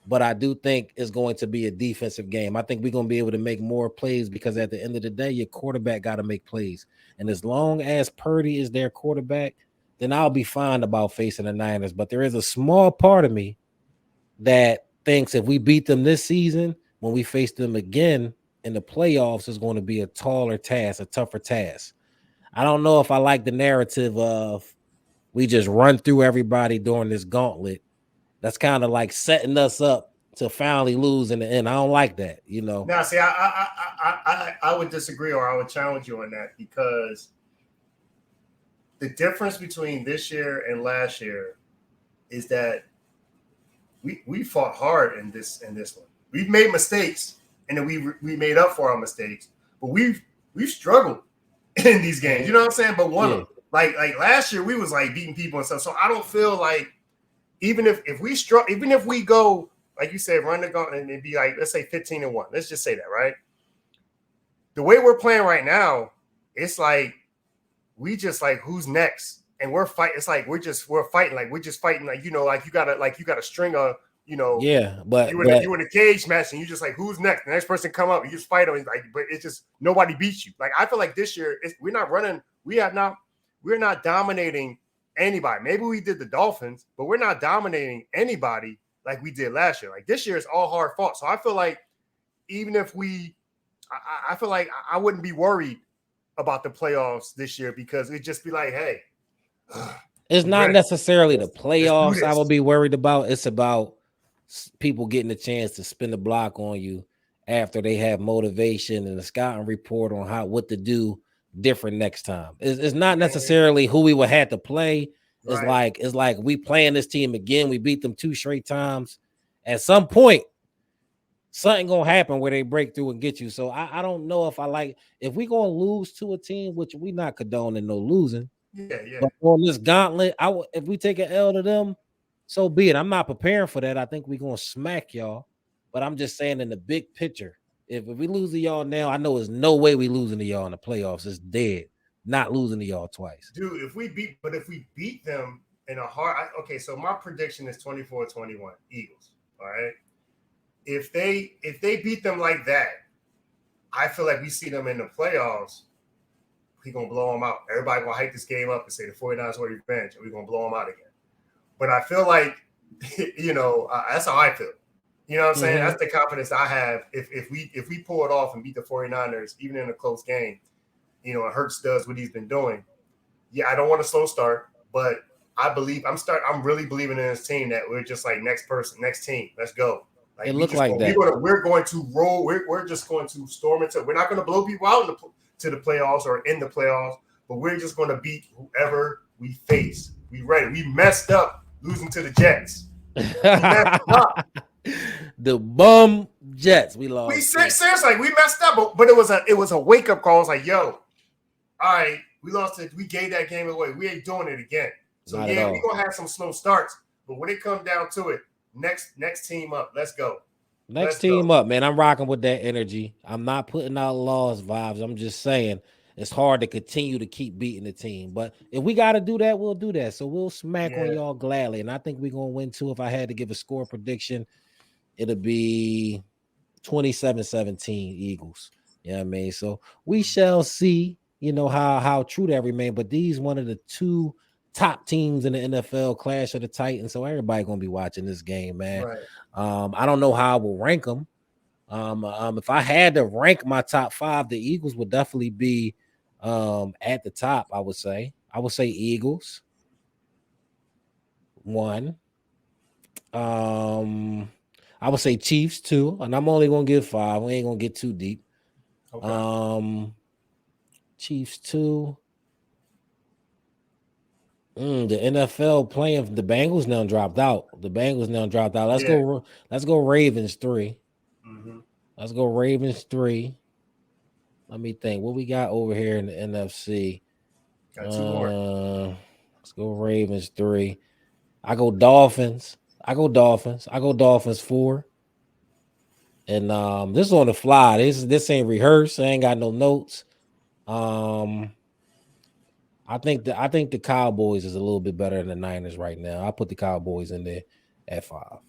but I do think it's going to be a defensive game. I think we're going to be able to make more plays because at the end of the day, your quarterback got to make plays. And as long as Purdy is their quarterback, then I'll be fine about facing the Niners. But there is a small part of me that thinks if we beat them this season, when we face them again in the playoffs, it's going to be a taller task, a tougher task. I don't know if I like the narrative of we just run through everybody during this gauntlet. That's kind of like setting us up to finally lose in the end. I don't like that, you know. Now, see, I would disagree, or I would challenge you on that, because the difference between this year and last year is that we fought hard in this one. We've made mistakes, and then we made up for our mistakes, but we've struggled in these games. You know what I'm saying? But one of them, like last year, we was like beating people and stuff. So I don't feel like even if we go, like you said, run the gauntlet and be like, let's say 15-1. Let's just say that, right? The way we're playing right now, it's like we just like who's next, and we're fighting. It's like we're fighting, like we're just fighting, like like you got a string of but you in a cage match, and you just like who's next. The next person come up, you just fight them. Like, but it's just nobody beats you. Like I feel like this year we're not running. We're not dominating anybody. Maybe we did the Dolphins, but we're not dominating anybody like we did last year. Like this year is all hard fought. So I feel like even if I feel like I wouldn't be worried about the playoffs this year, because it'd just be like, hey, it's not necessarily the playoffs I will be worried about. It's about people getting a chance to spin the block on you after they have motivation and a scouting report on what to do different next time. It's not necessarily who we would have to play. It's like we playing this team again. We beat them 2 straight times. At some point, something gonna happen where they break through and get you. So I don't know if we gonna lose to a team, which we not condoning no losing. But on this gauntlet, if we take an L to them, so be it. I'm not preparing for that. I think we're gonna smack y'all. But I'm just saying in the big picture, if we lose to y'all now, I know there's no way we losing to y'all in the playoffs. It's dead. Not losing to y'all twice. Dude, if we beat them in a hard so my prediction is 24-21 Eagles. All right. If they beat them like that, I feel like we see them in the playoffs. We're going to blow them out. Everybody going to hype this game up and say the 49ers were revenge, and we're going to blow them out again. But I feel like, that's how I feel. You know what I'm saying? That's the confidence I have. If we pull it off and beat the 49ers, even in a close game, and Hurts does what he's been doing. Yeah, I don't want a slow start, but I believe I'm really believing in this team that we're just like next team. Let's go. Like, it looked like that. We're going to roll. We're just going to storm into. We're not going to blow people out to the playoffs or in the playoffs, but we're just going to beat whoever we face. We ready. We messed up losing to the Jets. We messed up. The bum Jets. We lost. Seriously, we messed up, but it was a wake up call. It's like, yo, all right, we lost it. We gave that game away. We ain't doing it again. So we're gonna have some slow starts, but when it comes down to it, next team up. Let's go. Next team up, man. I'm rocking with that energy. I'm not putting out lost vibes. I'm just saying it's hard to continue to keep beating the team. But if we got to do that, we'll do that. So we'll smack on y'all gladly. And I think we're going to win too. If I had to give a score prediction, it'll be 27-17 Eagles. You know what I mean? So we shall see, how true that remain. But these one of the 2 top teams in the NFL, clash of the Titans. So everybody gonna be watching this game, man. Right. I don't know how I will rank them. If I had to rank my top 5, the Eagles would definitely be at the top. I would say Eagles 1. I would say Chiefs 2, and I'm only gonna give 5. We ain't gonna get too deep. Okay. Chiefs 2. The NFL playing the Bengals now dropped out. Let's go Ravens 3. Let's go Ravens 3. Let me think. What we got over here in the NFC? Got 2 more. Let's go Ravens 3. I go Dolphins. I go Dolphins 4. And this is on the fly. This ain't rehearsed. I ain't got no notes. I think the Cowboys is a little bit better than the Niners right now. I put the Cowboys in there at 5.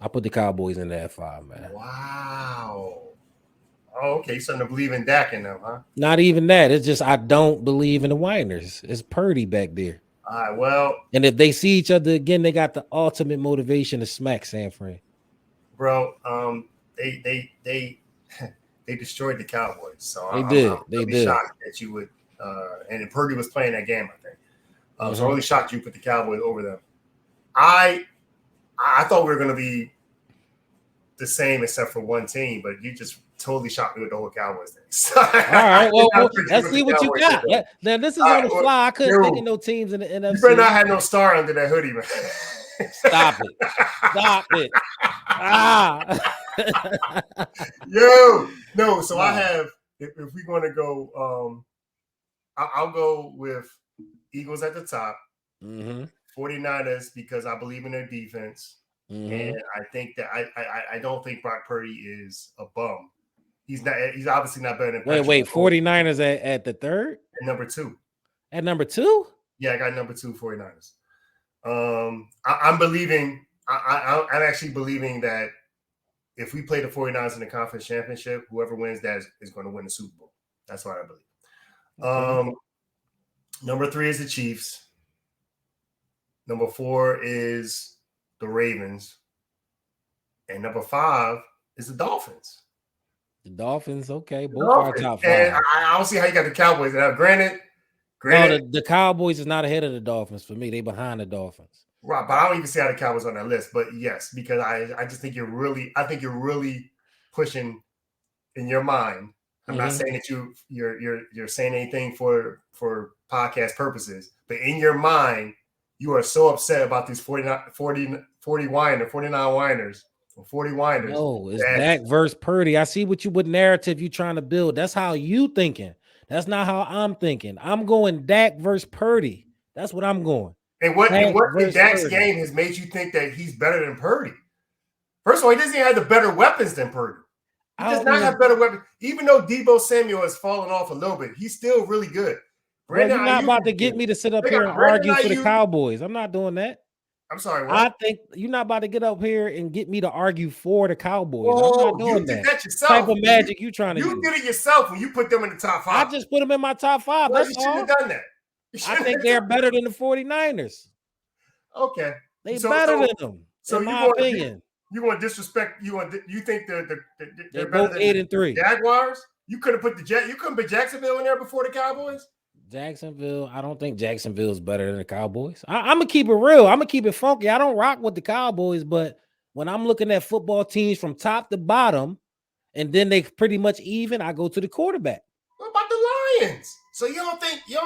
I put the Cowboys in there at 5, man. Wow. Oh, okay. You're starting to believe in Dak in them, huh? Not even that. It's just I don't believe in the Winers. It's Purdy back there. All right. Well, and if they see each other again, they got the ultimate motivation to smack San Fran. Bro, they destroyed the Cowboys. So I'm really shocked that you would. And Purdy was playing that game, I think. So I'm really shocked you put the Cowboys over them. I thought we were going to be the same except for one team, but you just totally shocked me with the whole Cowboys thing. So, all right, well let's see what you got. Now this is on the fly. I couldn't think of no teams in the NFC. You better not have no star under that hoodie, man. Stop it. Yo, no. So I have. If we're going to go, I'll go with Eagles at the top. 49ers because I believe in their defense. And I think that I don't think Brock Purdy is a bum. He's not. He's obviously not better than Patrick. Wait. 49ers at the 3rd? At number 2. At number 2? Yeah, I got number 2 49ers. I'm believing. I'm actually believing that if we play the 49ers in the conference championship, whoever wins that is going to win the Super Bowl. That's what I believe. Number 3 is the Chiefs. Number 4 is the Ravens, and number 5 is the Dolphins. The Dolphins, okay, both are top 5. And I don't see how you got the Cowboys. Now, granted, no, the Cowboys is not ahead of the Dolphins for me. They behind the Dolphins. Right, but I don't even see how the Cowboys on that list. But yes, because I just think you're really pushing in your mind. I'm not saying that you're saying anything for podcast purposes, but in your mind, you are so upset about these 40 Winers, 49 Winers, or 40 Winers. No, it's Dak versus Purdy. I see what narrative you're trying to build. That's how you thinking. That's not how I'm thinking. I'm going Dak versus Purdy. That's what I'm going. And what in Dak's game has made you think that he's better than Purdy? First of all, he doesn't even have the better weapons than Purdy. He does not have better weapons. Even though Deebo Samuel has fallen off a little bit, he's still really good. Bro, you're not about to get me to sit up here and argue for the Cowboys. I'm not doing that. I'm sorry. What? I think you're not about to get up here and get me to argue for the Cowboys. Whoa, I'm not doing you did that yourself. type of magic you trying to use. You did it yourself when you put them in the top 5. I just put them in my top 5. Well, That's you shouldn't have done that. I think they're better than the 49ers. Okay. They better than them. So in my opinion. You want to disrespect? You think they're both 8-3 Jaguars? You couldn't put Jacksonville in there before the Cowboys? Jacksonville, I don't think Jacksonville is better than the Cowboys. I'm gonna keep it real. I'm gonna keep it funky. I don't rock with the Cowboys, but when I'm looking at football teams from top to bottom, and then they pretty much even, I go to the quarterback. What about the Lions? So you don't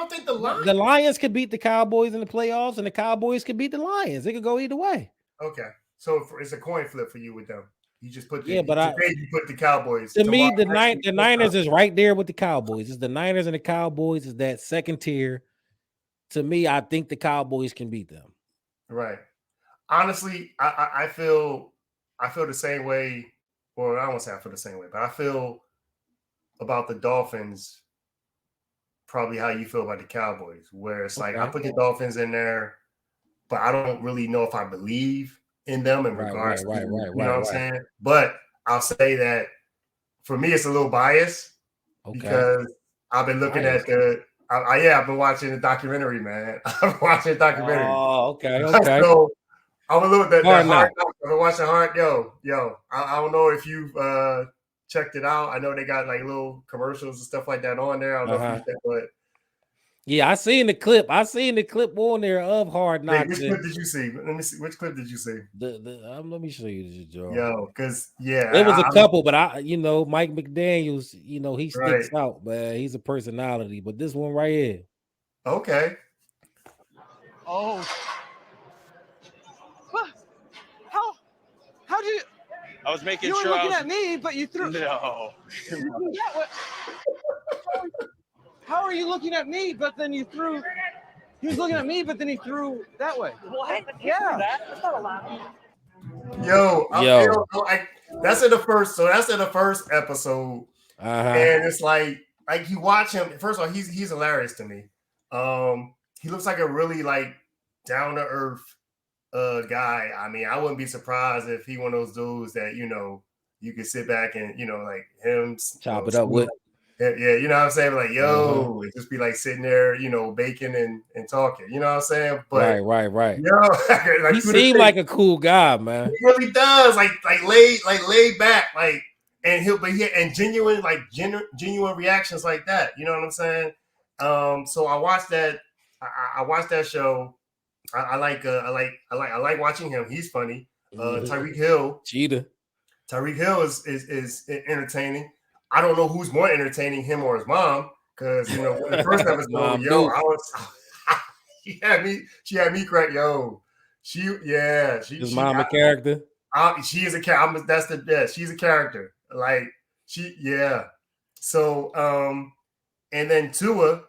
think the Lions? The Lions could beat the Cowboys in the playoffs, and the Cowboys could beat the Lions. It could go either way. Okay, so it's a coin flip for you with them. You just put you put the Cowboys. To me, the Niners is right there with the Cowboys. It's the Niners and the Cowboys is that second tier. To me, I think the Cowboys can beat them. Right. Honestly, I feel the same way. Or I won't say I feel the same way, but I feel about the Dolphins probably how you feel about the Cowboys, where it's like I put the Dolphins in there, but I don't really know if I believe in them in regards to you know what I'm saying. But I'll say that for me, it's a little biased because I've been looking at I've been watching the documentary, man. I've been watching the documentary. Oh, okay. So I'm a little bit I've been watching Hard. Yo, I don't know if you've checked it out. I know they got like little commercials and stuff like that on there. I don't know if you did, but yeah, I seen the clip. On there of Hard Knocks. Which clip did you see? Let me see. Which clip did you see? Let me show you this, Joe. Yo, because it was a couple, but Mike McDaniels, he sticks out, man. He's a personality. But this one right here. Okay. Oh. What? How did you? I was making sure. You were looking at me, but you threw. No. How are you looking at me, but then you threw? He was looking at me, but then he threw that way. What? Yeah. That's not allowed. That's in the first. So that's in the first episode, and it's like you watch him. First of all, he's hilarious to me. He looks like a really like down to earth guy. I mean, I wouldn't be surprised if he one of those dudes that you could sit back and like him chop it up with. Yeah, you know what I'm saying? Like, yo, it just be like sitting there, baking and talking. You know what I'm saying? But right. Like, he seemed like a cool guy, man. He really does. Like laid back, like, and genuine reactions like that. You know what I'm saying? So I watched that. I watched that show. I like watching him. He's funny. Tyreek Hill. Cheetah. Tyreek Hill is entertaining. I don't know who's more entertaining, him or his mom, because in the first episode, she had me crack, His mom a character. She is a character. She's a character. Like So and then Tua,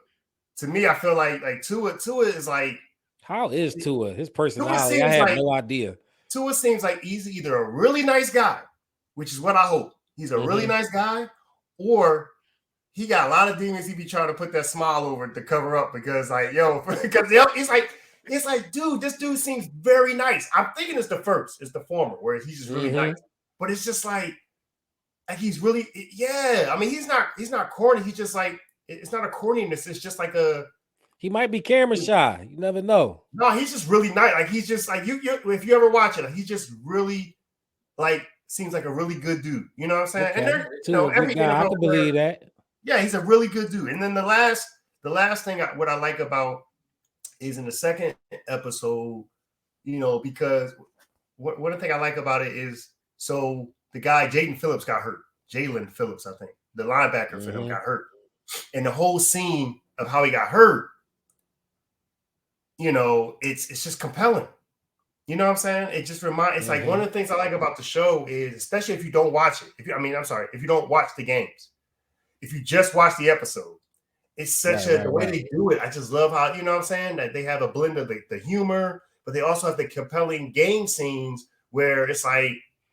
to me, I feel like Tua is like, how is Tua? His personality, I have no idea. Tua seems like he's either a really nice guy, which is what I hope. He's a really nice guy, or he got a lot of demons he be trying to put that smile over to cover up because it's like, dude, this dude seems very nice. I'm thinking it's the former, where he's just really nice. But it's just like he's really, I mean, he's not corny. He's just like, it's not a corniness. It's just like he might be camera shy. You never know. No, he's just really nice. Like, he's just like, you if you ever watch it, he's just really like, seems like a really good dude. You know what I'm saying? Okay. And every guy, I can believe that. Yeah, he's a really good dude. And then the last thing what I like about is in the second episode, because one thing I like about it is, so the guy Jalen Phillips got hurt. Jalen Phillips, I think, the linebacker for them got hurt, and the whole scene of how he got hurt, it's just compelling. You know what I'm saying? It just it's like one of the things I like about the show is, especially if you don't watch it. If you don't watch the games, if you just watch the episode, it's such the way they do it. I just love how, you know what I'm saying, that they have a blend of the humor, but they also have the compelling game scenes where it's like,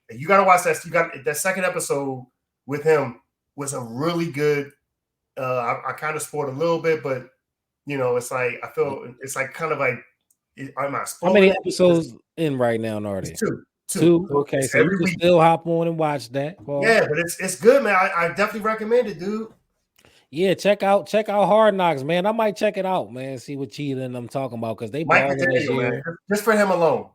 you got to watch that. You got that second episode with him was a really good. I kind of spoiled a little bit, but it's like, I feel it's like kind of like, I'm not spoiling. How many episodes in right now, Nardi? Two. Okay, so you can still hop on and watch that. Paul. Yeah, but it's good, man. I definitely recommend it, dude. Yeah, check out Hard Knocks, man. I might check it out, man. See what Cheetah and I'm talking about, because they Mike McDaniel, man. Just for him alone.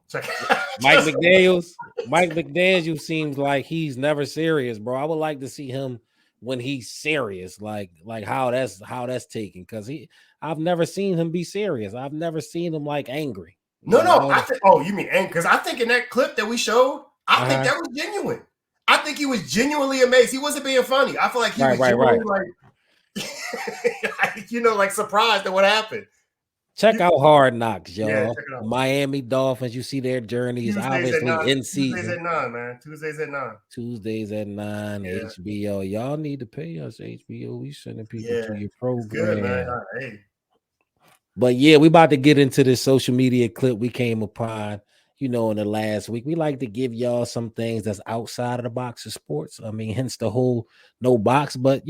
Mike McDaniel seems like he's never serious, bro. I would like to see him when he's serious, like how that's taken, because I've never seen him be serious. I've never seen him like angry. No. You mean angry? Because I think in that clip that we showed, I think that was genuine. I think he was genuinely amazed. He wasn't being funny. I feel like he was genuinely like surprised at what happened. Check out Hard Knocks, y'all. Yeah, Miami Dolphins. You see their journey is obviously in season. Tuesdays at 9, man. Tuesdays at 9. Yeah. HBO. Y'all need to pay us, HBO. We sending people to your program. Good, man. Hey. But yeah, we about to get into this social media clip we came upon, in the last week. We like to give y'all some things that's outside of the box of sports. I mean, hence the whole no box. But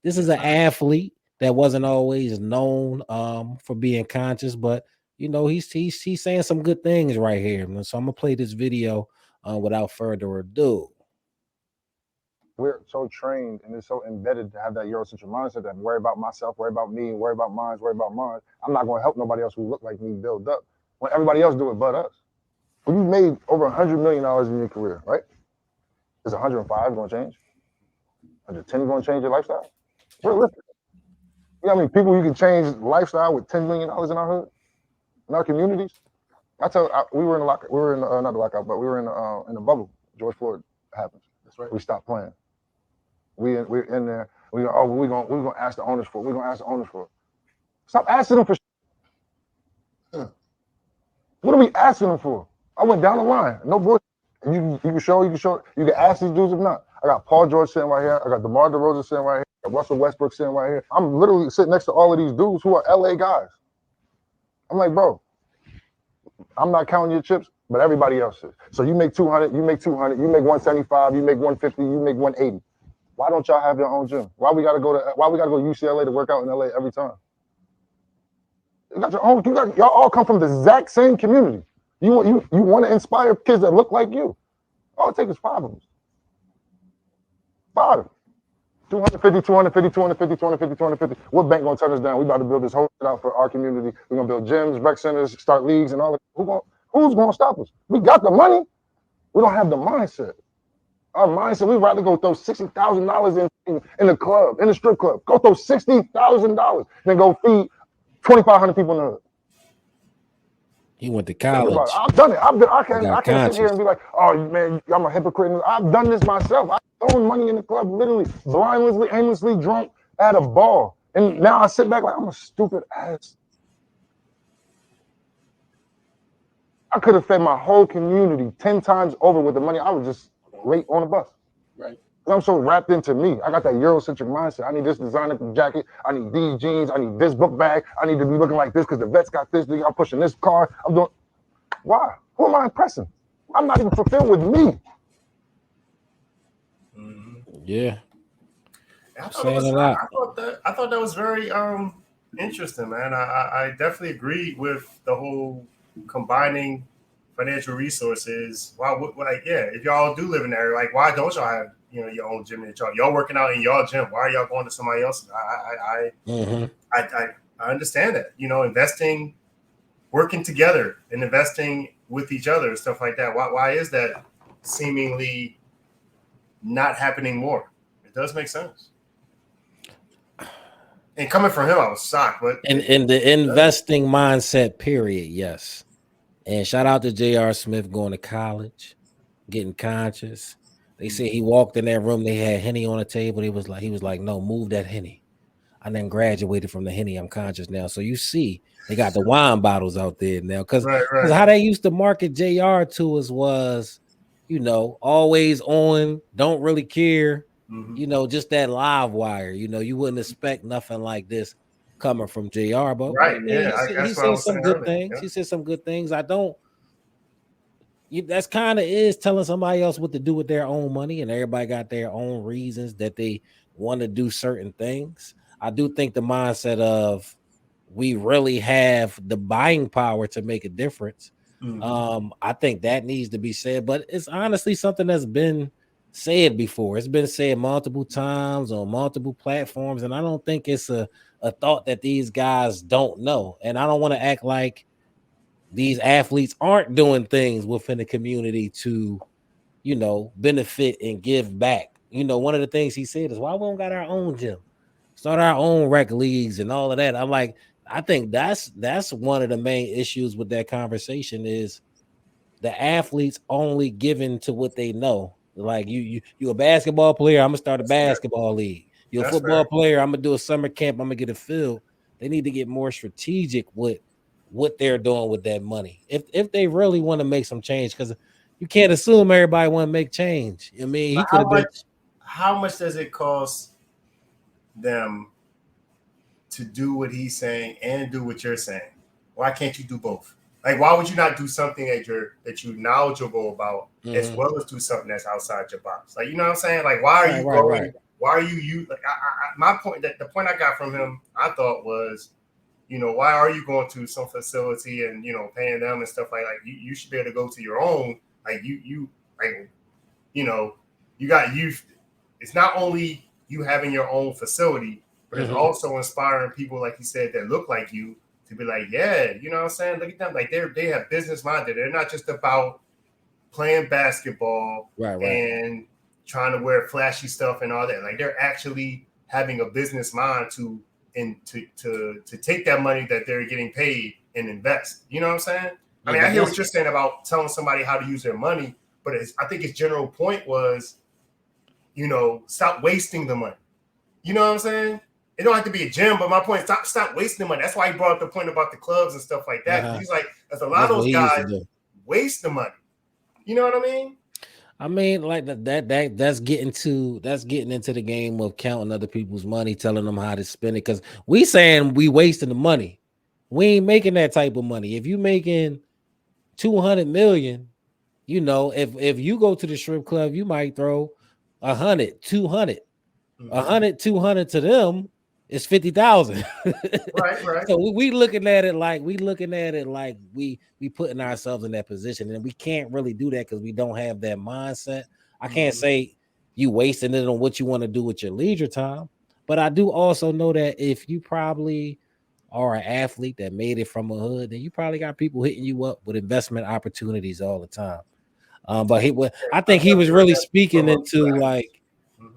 this is an athlete that wasn't always known for being conscious, but he's saying some good things right here. So I'm gonna play this video without further ado. We're so trained and it's so embedded to have that Eurocentric mindset that worry about myself, worry about me, worry about mine. I'm not going to help nobody else who look like me build up when everybody else do it but us. When you made over $100 million in your career, right? Is 105 going to change? 110 going to change your lifestyle? Realistic. You know how many people you can change lifestyle with $10 million in our hood, in our communities? We were in the lockout. We were in not the lockout, but we were in the bubble. George Floyd happened. That's right. We stopped playing. We're in there. We're gonna ask the owners for it. We're gonna ask the owners for it. Stop asking them for. What are we asking them for? I went down the line. No bullshit. You can show. You can ask these dudes if not. I got Paul George sitting right here. I got DeMar DeRozan sitting right here. I got Russell Westbrook sitting right here. I'm literally sitting next to all of these dudes who are LA guys. I'm like, bro, I'm not counting your chips, but everybody else is. So you make 200, you make 200, you make 175, you make 150, you make 180. Why don't y'all have your own gym? Why we gotta go to UCLA to work out in LA every time? You got your own. Y'all all come from the exact same community. You want to inspire kids that look like you. All it takes is 5 of them. 5. 250, 250, 250, 250, 250. What bank gonna turn us down? We about to build this whole shit out for our community. We're gonna build gyms, rec centers, start leagues, and all that. Who's gonna stop us? We got the money. We don't have the mindset. Our mindset, we'd rather go throw $60,000 in the club, in the strip club. Go throw $60,000 than go feed 2,500 people in the hood. He went to college. I've done it. I can't sit here and be like, oh man, I'm a hypocrite. I've done this myself. I've thrown money in the club, literally blindlessly, aimlessly drunk at a ball. And now I sit back like I'm a stupid ass. I could have fed my whole community 10 times over with the money I was just late on the bus. Right. I'm so wrapped into me. I got that Eurocentric mindset. I need this designer jacket. I need these jeans. I need this book bag. I need to be looking like this because the vets got this. I'm pushing this car. I'm doing. Why? Who am I impressing? I'm not even fulfilled with me. Yeah. I thought that was very interesting, man. I definitely agree with the whole combining financial resources. If y'all do live in there, like, why don't y'all have your own gym that y'all working out in your gym? Why are y'all going to somebody else's? I understand that, investing, working together and investing with each other and stuff like that. Why is that seemingly not happening more? It does make sense. And coming from him, I was shocked. But in the investing mindset, period, yes. And shout out to J.R. Smith going to college, getting conscious. They said he walked in that room, they had Henny on the table. He was like, no, move that Henny. I then graduated from the Henny. I'm conscious now. So you see, they got the wine bottles out there now. Because how they used to market JR to us was, always on, don't really care. Just that live wire. You wouldn't expect nothing like this coming from JR. But he said some good things. He said some good things. That's kind of is telling somebody else what to do with their own money, and everybody got their own reasons that they want to do certain things. I do think the mindset of we really have the buying power to make a difference. I think that needs to be said, but it's honestly something that's been said before. It's been said multiple times on multiple platforms, and I don't think it's a thought that these guys don't know. And I don't want to act like these athletes aren't doing things within the community to, benefit and give back. One of the things he said is, why we don't got our own gym, start our own rec leagues and all of that. I'm like, I think that's one of the main issues with that conversation is the athletes only giving to what they know. Like you a basketball player, I'm gonna start a basketball league. You're a football player, I'm gonna do a summer camp, I'm gonna get a field. They need to get more strategic with what they're doing with that money. If they really want to make some change, because you can't assume everybody want to make change. I mean, he could have been. How much does it cost them to do what he's saying and do what you're saying? Why can't you do both? Like, why would you not do something that you're knowledgeable about as well as do something that's outside your box? Like, you know what I'm saying? Like, why are you going? Right. Why are you like? My point, the point I got from him, I thought was, why are you going to some facility and paying them and stuff like that? You should be able to go to your own. Like it's not only you having your own facility, but it's also inspiring people, like you said, that look like you to be like, yeah, you know what I'm saying? Look at them. Like they have business minded. They're not just about playing basketball and trying to wear flashy stuff and all that. Like they're actually having a business mind to take that money that they're getting paid and invest. You know what I'm saying? I mean, I hear what you're saying about telling somebody how to use their money, but I think his general point was, stop wasting the money. You know what I'm saying? It don't have to be a gym, but my point is stop wasting the money. That's why he brought up the point about the clubs and stuff like that. He's like, there's a lot of those guys waste the money. You know what I mean? I mean, like that's getting into the game of counting other people's money, telling them how to spend it. Because we saying we wasting the money. We ain't making that type of money. If you making 200 million, you know, if you go to the strip club, you might throw 100, 200, 100, 200 to them is 50,000. Right. So we looking at it like we putting ourselves in that position, and we can't really do that because we don't have that mindset. I can't say you wasting it on what you want to do with your leisure time, but I do also know that if you probably are an athlete that made it from a hood, then you probably got people hitting you up with investment opportunities all the time. But I think he was really speaking into like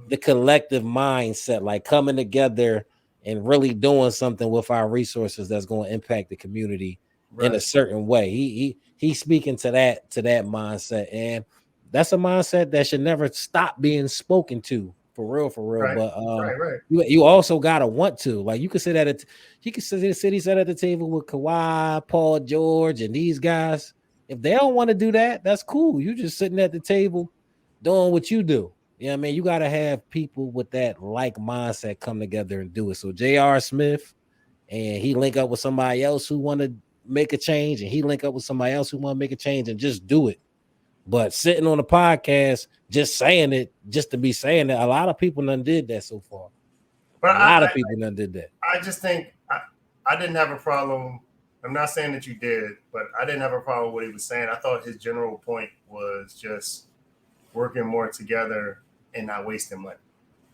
the collective mindset, like coming together and really doing something with our resources that's going to impact the community in a certain way. He's speaking to that mindset, and that's a mindset that should never stop being spoken to, for real. But you also gotta want to, like, you could sit at it. He could sit at the table with Kawhi, Paul George, and these guys. If they don't want to do that, that's cool. You just sitting at the table doing what you do. Yeah, I mean, you got to have people with that like mindset come together and do it. So J.R. Smith, and he link up with somebody else who want to make a change, and he link up with somebody else who want to make a change, and just do it. But sitting on a podcast, just saying it, just to be saying it, a lot of people done did that so far. But a lot of people done did that. I just think I didn't have a problem. I'm not saying that you did, but I didn't have a problem with what he was saying. I thought his general point was just working more together and not wasting money.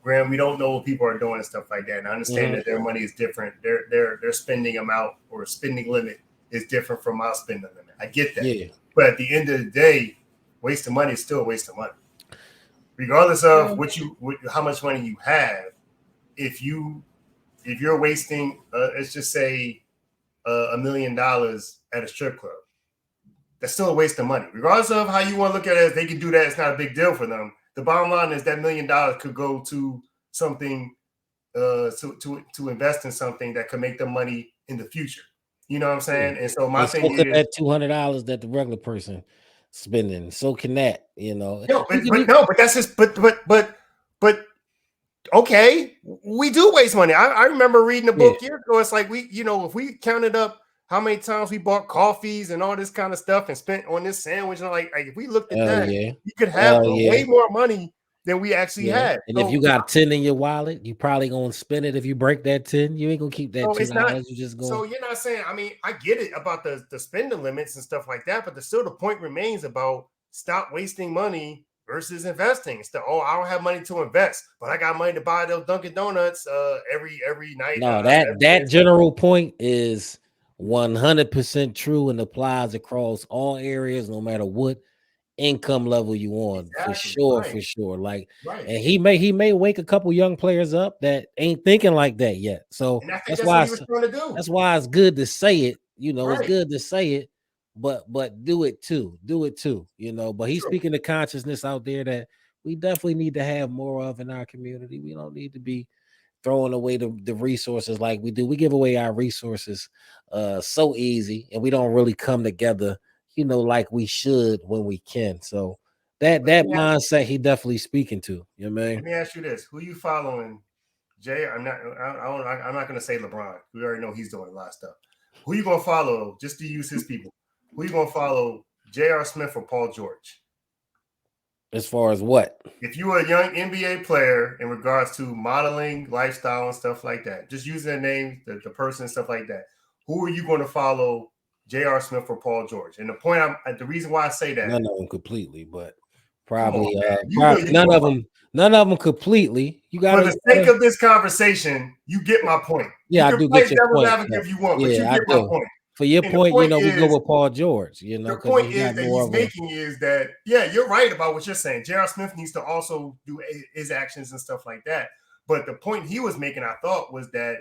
Graham, we don't know what people are doing and stuff like that. And I understand that their money is different. Their spending amount or spending limit is different from our spending limit. I get that. Yeah. But at the end of the day, wasting money is still a waste of money. Regardless of how much money you have, if you're wasting, let's just say $1 million at a strip club, that's still a waste of money. Regardless of how you want to look at it, if they can do that, it's not a big deal for them. The bottom line is that $1 million could go to something, to invest in something that could make them money in the future. You know what I'm saying? And so my thing is that $200 that the regular person spending. So can that, you know? But that's just but okay, we do waste money. I remember reading a book years ago. It's like if we counted up how many times we bought coffees and all this kind of stuff and spent on this sandwich, and like if we looked at that, you could have way more money than we actually had. And if you got 10 in your wallet, you probably gonna spend it. If you break that 10, you ain't gonna keep that $10. You just go. So you're not saying, I mean, I get it about the spending limits and stuff like that, but the point remains about stop wasting money versus investing. It's I don't have money to invest, but I got money to buy those Dunkin' Donuts every night. No, that general point is 100% true and applies across all areas, no matter what income level you on. For sure. Like, and he may wake a couple young players up that ain't thinking like that yet. So that's why it's good to say it. It's good to say it, but do it too. But he's speaking the consciousness out there that we definitely need to have more of in our community. We don't need to be throwing away the resources like we do. We give away our resources so easy, and we don't really come together, like we should when we can. So that mindset he definitely speaking to. You know what I mean? Let me ask you this: who you following, Jay? I'm not going to say LeBron. We already know he's doing a lot of stuff. Who you gonna follow? Just to use his people. Who you gonna follow? J.R. Smith or Paul George? As far as what? If you were a young NBA player in regards to modeling, lifestyle, and stuff like that, just using the name, the person, and stuff like that, who are you going to follow, J.R. Smith or Paul George? And the reason why I say that, none of them completely, but probably none of them completely. You got, for the sake of this conversation, you get my point. Yeah, I do get your point. If you want, but you get my point. For your point, we go with Paul George. The point is that he's making is that, you're right about what you're saying. J.R. Smith needs to also do his actions and stuff like that. But the point he was making, I thought, was that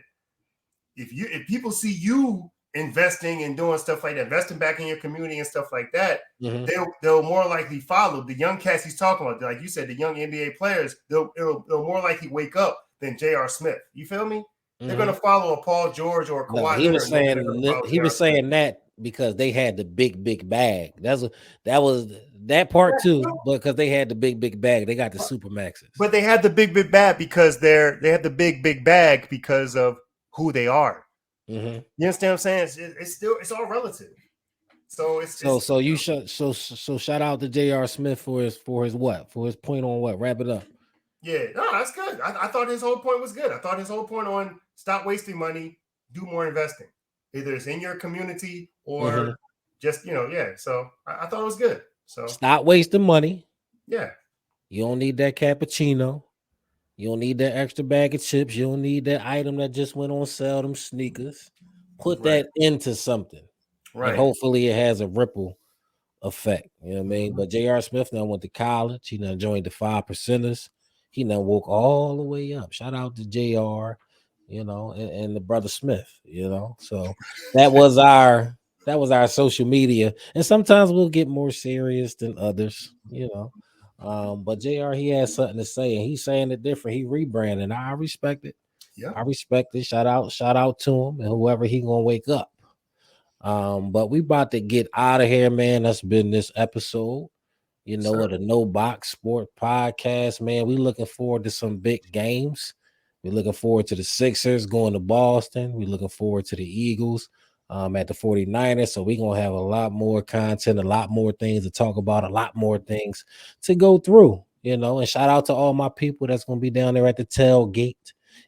if people see you investing and doing stuff like that, investing back in your community and stuff like that, they'll more likely follow. The young cats he's talking about, like you said, the young NBA players, they'll more likely wake up than J.R. Smith. You feel me? They're going to follow a Paul George or a Kawhi. He was saying that because they had the big bag. That was that part too, but because they had the big bag, they got the super maxes. But they had the big bag because they had the big bag because of who they are. You understand what I'm saying? It's all relative. So So shout out to J.R. Smith for his point on what? Wrap it up. Yeah, no, that's good. I thought his whole point was good. I thought his whole point on stop wasting money, do more investing. Either it's in your community or just, yeah. So I thought it was good. So stop wasting money. Yeah. You don't need that cappuccino. You don't need that extra bag of chips. You don't need that item that just went on sale, them sneakers. Put that into something. Right. And hopefully it has a ripple effect. You know what I mean? But J.R. Smith now went to college. He now joined the 5%ers. He now woke all the way up. Shout out to J.R., and the brother Smith, So that was our social media. And sometimes we'll get more serious than others, But JR, he has something to say, and he's saying it different. He rebranding. I respect it. Yeah, I respect it. Shout out to him and whoever he gonna wake up. But we about to get out of here, man. That's been this episode, of the No Box Sport Podcast, man. We looking forward to some big games. We're looking forward to the Sixers going to Boston. We're looking forward to the Eagles at the 49ers. So we're going to have a lot more content, a lot more things to talk about, a lot more things to go through, and shout out to all my people that's going to be down there at the tailgate.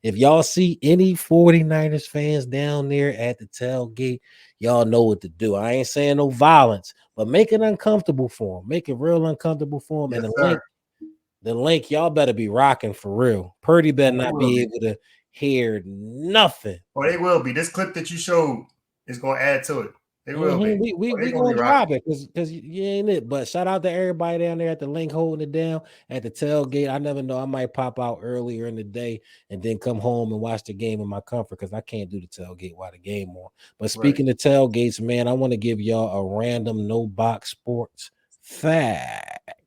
If y'all see any 49ers fans down there at the tailgate, y'all know what to do. I ain't saying no violence, but make it uncomfortable for them. Make it real uncomfortable for them. Yes, And the link, y'all better be rocking for real. Purdy better not be able to hear nothing. Oh, they will be. This clip that you showed is going to add to it. They will be. We gonna drop it because you ain't it. But shout out to everybody down there at the link holding it down at the tailgate. I never know. I might pop out earlier in the day and then come home and watch the game in my comfort because I can't do the tailgate while the game on. But speaking of tailgates, man, I want to give y'all a random No Box Sports fact.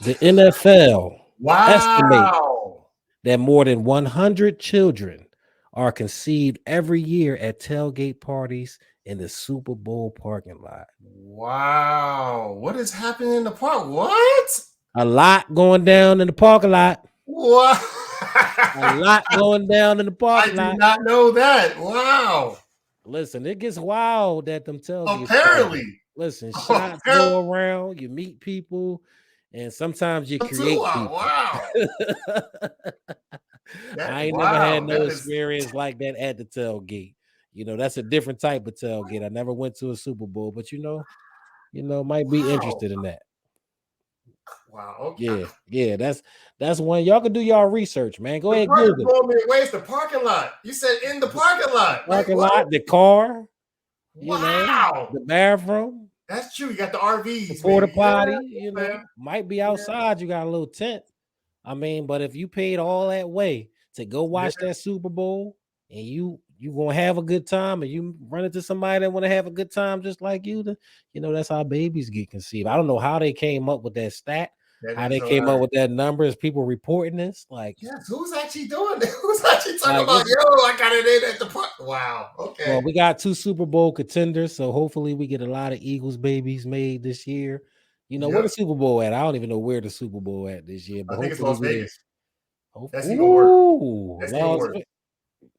The NFL estimates that more than 100 children are conceived every year at tailgate parties in the Super Bowl parking lot. Wow. What is happening in the park? What? A lot going down in the parking lot. What? A lot going down in the parking lot. I did not know that. Wow. Listen, it gets wild at them tailgates. Apparently. Listen, shots go around, you meet people, and sometimes you create people. Wow. I ain't never had no experience like that at the tailgate. That's a different type of tailgate. I never went to a Super Bowl, but might be interested in that. Wow. Okay. Yeah. That's one. Y'all can do y'all research, man. Go ahead, Google. Where's the parking lot? You said in the parking lot. Parking lot, the car. Wow. The bathroom. That's true. You got the RVs, the porta potty. Might be outside. You got a little tent. I mean, but if you paid all that way to go watch that Super Bowl and you gonna have a good time and you run into somebody that want to have a good time just like you, that's how babies get conceived. I don't know how they came up with that stat, how they came up with that number. Is people reporting this? Like, yes, who's actually doing this? Who's actually talking about, I got it in at the park? Wow. Okay. Well, we got 2 Super Bowl contenders, so hopefully we get a lot of Eagles babies made this year. Where the Super Bowl at? I don't even know where the Super Bowl at this year. But I think it's Las Vegas. That's even worse. That's even worse.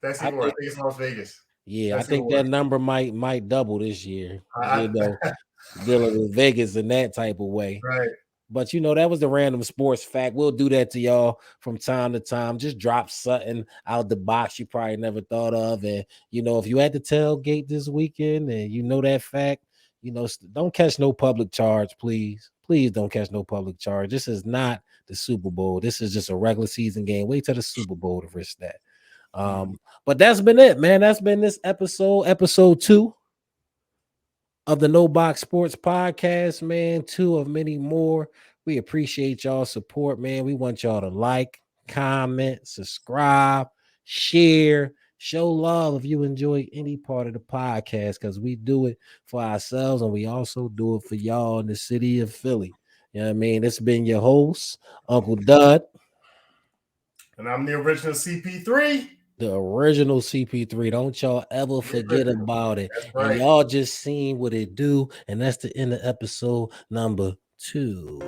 I think it's Las Vegas. Yeah, I think that number might double this year. Dealing with Vegas in that type of way. Right. But that was the random sports fact. We'll do that to y'all from time to time. Just drop something out the box you probably never thought of. And if you at the tailgate this weekend and that fact, don't catch no public charge, please. Please don't catch no public charge. This is not the Super Bowl. This is just a regular season game. Wait till the Super Bowl to risk that. But that's been it, man. That's been this episode 2 of the No Box Sports Podcast, man. 2 of many more. We appreciate y'all support, man. We want y'all to like, comment, subscribe, share, show love if you enjoy any part of the podcast, because we do it for ourselves and we also do it for y'all in the city of Philly. You know what I mean? It's been your host, Uncle Dud. And I'm the original CP3. The original CP3. Don't y'all ever forget about it. Right. And y'all just seen what it do. And that's the end of episode number 2.